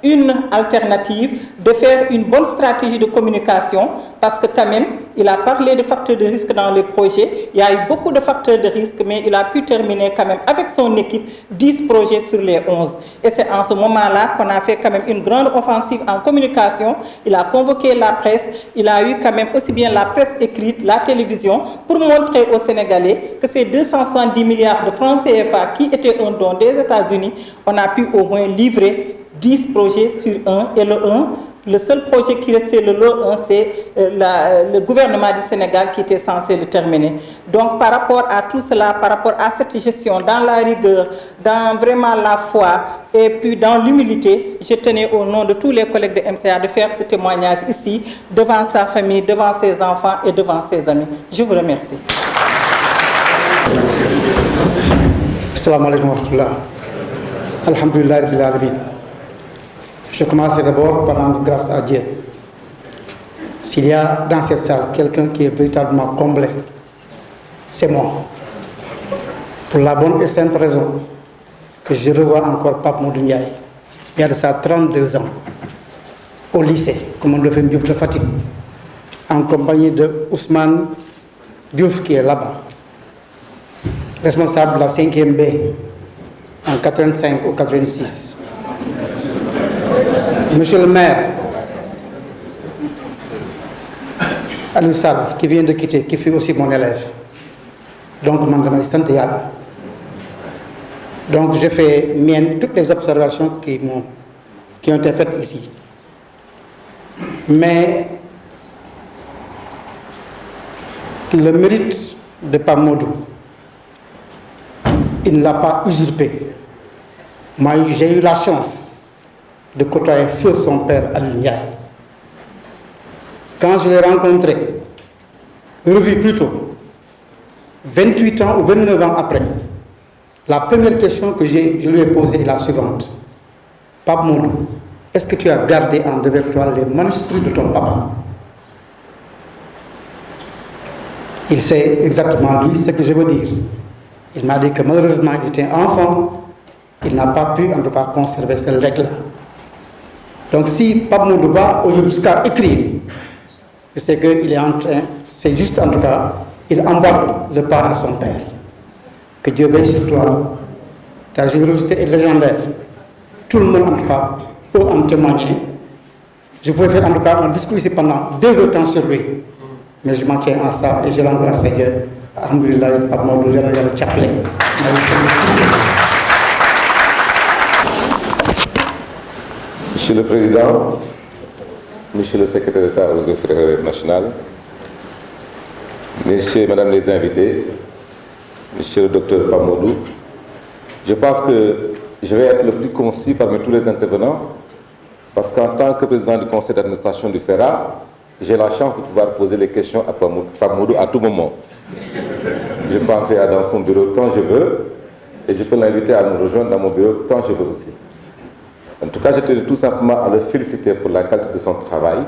une alternative, de faire une bonne stratégie de communication, parce que quand même, il a parlé de facteurs de risque dans les projets, il y a eu beaucoup de facteurs de risque, mais il a pu terminer quand même avec son équipe 10 projets sur les 11. Et c'est en ce moment-là qu'on a fait quand même une grande offensive en communication. Il a convoqué la presse, il a eu quand même aussi bien la presse écrite, la télévision, pour montrer aux Sénégalais que ces 270 milliards de francs CFA qui étaient un don des États-Unis, on a pu au moins livrer 10 projets sur 1, et le seul projet qui restait, le lot 1, c'est le gouvernement du Sénégal qui était censé le terminer. Donc par rapport à tout cela, par rapport à cette gestion, dans la rigueur, dans vraiment la foi et puis dans l'humilité, je tenais au nom de tous les collègues de MCA de faire ce témoignage ici, devant sa famille, devant ses enfants et devant ses amis. Je vous remercie. Assalamu alaikum wa rahmatullah. Alhamdulillah rabbil alamin. Je commence d'abord par rendre grâce à Dieu. S'il y a dans cette salle quelqu'un qui est véritablement comblé, c'est moi. Pour la bonne et simple raison que je revois encore Pape Modou Ndiaye, il y a de ça 32 ans, au lycée, comme on le fait de Fatick, en compagnie de Ousmane Diouf qui est là-bas, responsable de la 5e B en 85 ou 86. Monsieur le maire, Aliou Sall, qui vient de quitter, qui fut aussi mon élève. Donc, donc je fais mienne toutes les observations qui ont été faites ici. Mais le mérite de Pape Modou, il ne l'a pas usurpé. Moi, j'ai eu la chance de côtoyer feu son père Aliou Ndiaye. Quand je l'ai rencontré, revu plus tôt, 28 ans ou 29 ans après, la première question que je lui ai posée est la suivante. Pape Modou, est-ce que tu as gardé en répertoire les manuscrits de ton papa? Il sait exactement lui ce que je veux dire. Il m'a dit que malheureusement il était enfant, il n'a pas pu en tout cas conserver ce legs-là. Donc si Pape Modou va aujourd'hui jusqu'à écrire, c'est qu'il est en train, c'est juste en tout cas, il embarque le pas à son père. Que Dieu veille sur toi. Ta générosité est légendaire. Tout le monde en tout cas peut en témoigner. Je pourrais faire en tout cas un discours ici pendant 2 heures de temps sur lui. Mais je m'en tiens à ça et je l'embrasse à Dieu. Alhamdulillah, Pape Modou, yalla yalla jàppale. Monsieur le Président, Monsieur le Secrétaire d'État aux Affaires nationales, Messieurs et Madame les invités, Monsieur le Docteur Pape Modou, je pense que je vais être le plus concis parmi tous les intervenants parce qu'en tant que président du conseil d'administration du FERA, j'ai la chance de pouvoir poser les questions à Pape Modou à tout moment. Je peux entrer dans son bureau quand je veux et je peux l'inviter à me rejoindre dans mon bureau quand je veux aussi. En tout cas, je tenais tout simplement à le féliciter pour la qualité de son travail,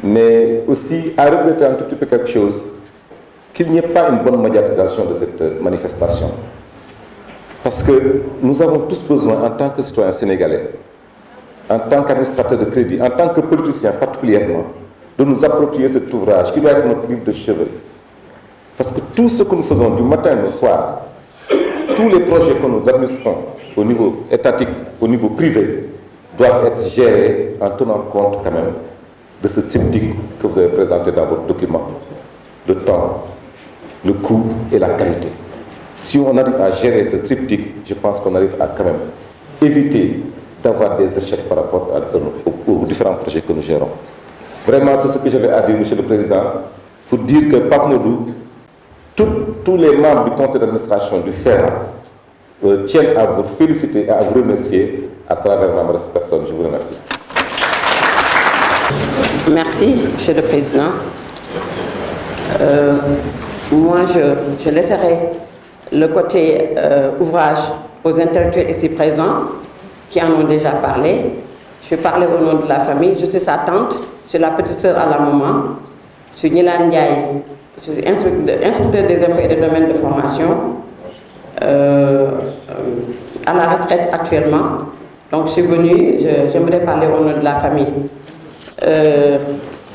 mais aussi à regretter un tout petit peu quelque chose, qu'il n'y ait pas une bonne médiatisation de cette manifestation. Parce que nous avons tous besoin, en tant que citoyens sénégalais, en tant qu'administrateur de crédit, en tant que politicien particulièrement, de nous approprier cet ouvrage qui doit être notre livre de chevet. Parce que tout ce que nous faisons du matin au soir, tous les projets que nous administrons au niveau étatique, au niveau privé, doivent être gérés en tenant compte quand même de ce triptyque que vous avez présenté dans votre document. Le temps, le coût et la qualité. Si on arrive à gérer ce triptyque, je pense qu'on arrive à quand même éviter d'avoir des échecs par rapport aux différents projets que nous gérons. Vraiment, c'est ce que j'avais à dire, Monsieur le Président, pour dire que Pape Modou, tous les membres du conseil d'administration du FERA tiennent à vous féliciter et à vous remercier à travers ma modeste personne. Je vous remercie. Merci, Monsieur le Président. Moi, je laisserai le côté ouvrage aux intellectuels ici présents qui en ont déjà parlé. Je vais parler au nom de la famille. Je suis sa tante, je suis la petite sœur à la maman. Je suis Nilan Ndiaye, je suis inspecteur des impôts et des domaines de formation, à la retraite actuellement. Donc je suis venue, j'aimerais parler au nom de la famille.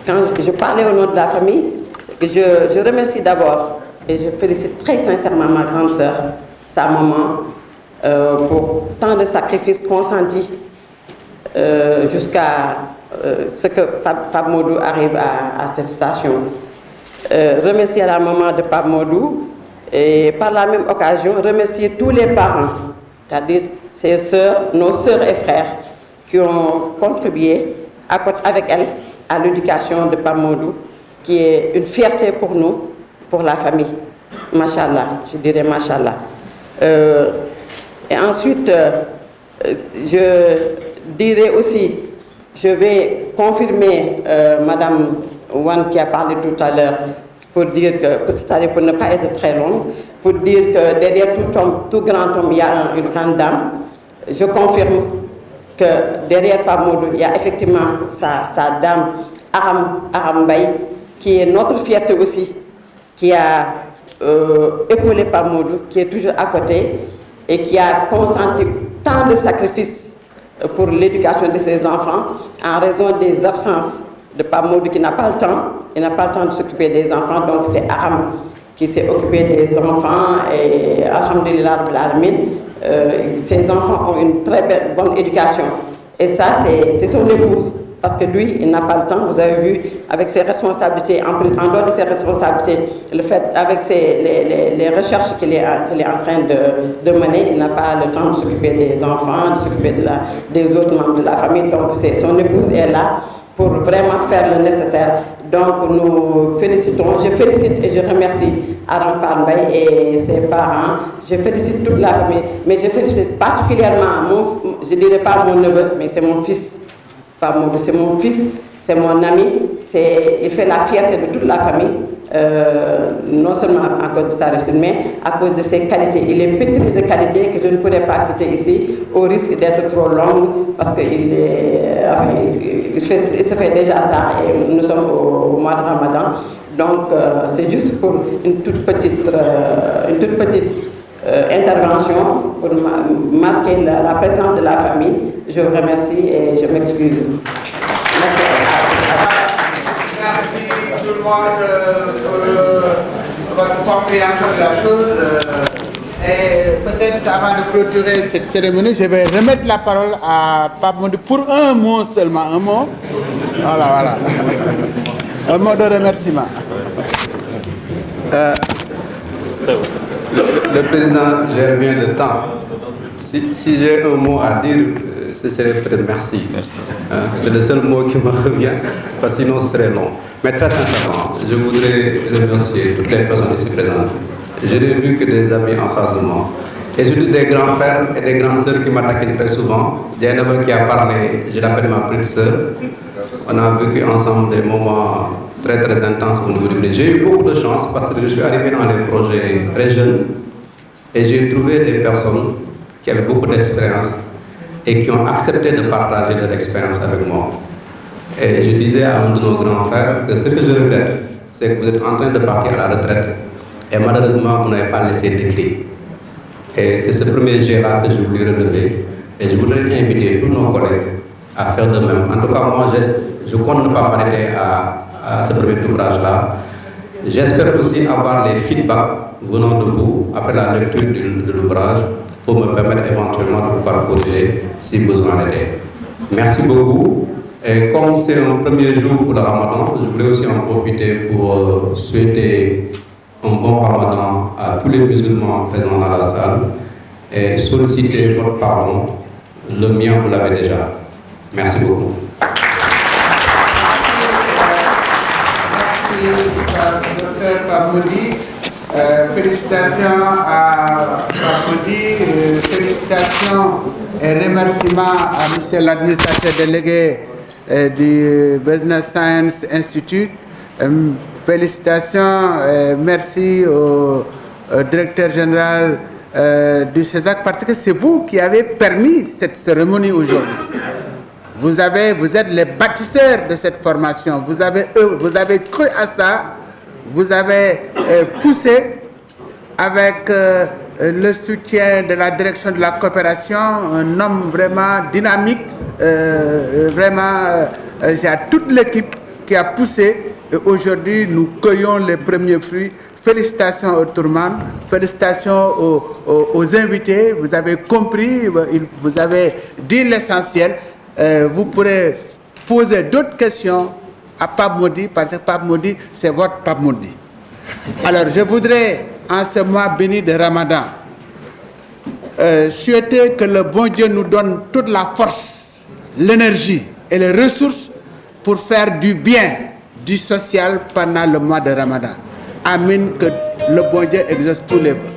Quand je parlais au nom de la famille, je remercie d'abord et je félicite très sincèrement ma grande sœur, sa maman, pour tant de sacrifices consentis jusqu'à ce que Pape Modou arrive à cette station. Remercier la maman de Pape Modou et par la même occasion remercier tous les parents, c'est-à-dire ses sœurs, nos sœurs et frères qui ont contribué avec elle à l'éducation de Pape Modou, qui est une fierté pour nous, pour la famille. Machallah, je dirais Machallah. Et ensuite, je dirais aussi, je vais confirmer Madame Wan qui a parlé tout à l'heure, pour dire que, c'est-à-dire pour ne pas être très long, pour dire que derrière tout homme, tout grand homme, il y a une grande dame. Je confirme que derrière Pape Modou, il y a effectivement sa dame, Aram Mbaye, qui est notre fierté aussi, qui a épaulé Pape Modou, qui est toujours à côté et qui a consenti tant de sacrifices pour l'éducation de ses enfants en raison des absences de Pape Modou qui n'a pas le temps. Il n'a pas le temps de s'occuper des enfants, donc c'est Aram qui s'est occupé des enfants et alhamdulillah rabbil alamin, ces enfants ont une très bonne éducation. Et ça, c'est son épouse. Parce que lui, il n'a pas le temps, vous avez vu, avec ses responsabilités, en dehors de ses responsabilités, le fait, avec les recherches qu'il est en train de mener, il n'a pas le temps de s'occuper des enfants, de s'occuper des autres membres de la famille. Donc son épouse est là pour vraiment faire le nécessaire. Donc nous félicitons, je félicite et je remercie Aram Fall Mbaye et ses parents. Je félicite toute la famille, mais je félicite particulièrement, je ne dirais pas mon neveu, mais c'est mon fils. C'est mon fils, c'est mon ami, il fait la fierté de toute la famille, non seulement à cause de sa réussite, mais à cause de ses qualités. Il est pétri de qualités que je ne pourrais pas citer ici, au risque d'être trop long, parce qu'il se fait déjà tard et nous sommes au mois de Ramadan. Donc c'est juste pour une toute petite intervention pour marquer la présence de la famille. Je vous remercie et je m'excuse. Merci tout le monde pour votre compréhension de la chose. Et peut-être avant de clôturer cette cérémonie, je vais remettre la parole à Pape Modou pour un mot seulement, un mot. Voilà. Un mot de remerciement. Le président gère bien le temps. Si j'ai un mot à dire, ce serait peut-être merci. C'est le seul mot qui me revient, parce que sinon ce serait long. Mais très sincèrement, je voudrais remercier toutes les personnes ici présentes. Je n'ai vu que des amis en face de moi. Et surtout des grands frères et des grandes sœurs qui m'attaquent très souvent. Diana qui a parlé, je l'appelle ma petite sœur. On a vécu ensemble des moments très très intenses au niveau du ministère. J'ai eu beaucoup de chance parce que je suis arrivé dans les projets très jeunes et j'ai trouvé des personnes qui avaient beaucoup d'expérience et qui ont accepté de partager leur expérience avec moi. Et je disais à un de nos grands frères que ce que je regrette, c'est que vous êtes en train de partir à la retraite et malheureusement vous n'avez pas laissé d'écrit. Et c'est ce premier jet-là que je voulais relever et je voudrais inviter tous nos collègues à faire de même. En tout cas, moi, je compte ne pas m'arrêter à ce premier ouvrage-là. J'espère aussi avoir les feedbacks venant de vous après la lecture de l'ouvrage pour me permettre éventuellement de pouvoir corriger si besoin était. Merci beaucoup. Et comme c'est un premier jour pour le Ramadan, je voulais aussi en profiter pour souhaiter un bon Ramadan à tous les musulmans présents dans la salle et solliciter votre pardon. Le mien, vous l'avez déjà. Merci beaucoup. Merci, Dr Pape Modou. Félicitations à Pape Modou, félicitations et remerciements à M. l'administrateur délégué du Business Science Institute. Félicitations et merci au directeur général du CESAC parce que c'est vous qui avez permis cette cérémonie aujourd'hui. Vous êtes les bâtisseurs de cette formation. Vous avez cru à ça. Vous avez poussé avec le soutien de la direction de la coopération, un homme vraiment dynamique. J'ai toute l'équipe qui a poussé et aujourd'hui nous cueillons les premiers fruits. Félicitations au Tourman, félicitations aux invités. Vous avez compris, vous avez dit l'essentiel. Vous pourrez poser d'autres questions à Pape Modou parce que Pape Modou, c'est votre Pape Modou. Alors, je voudrais, en ce mois béni de Ramadan, souhaiter que le bon Dieu nous donne toute la force, l'énergie et les ressources pour faire du bien, du social pendant le mois de Ramadan. Amen, que le bon Dieu exauce tous les vœux.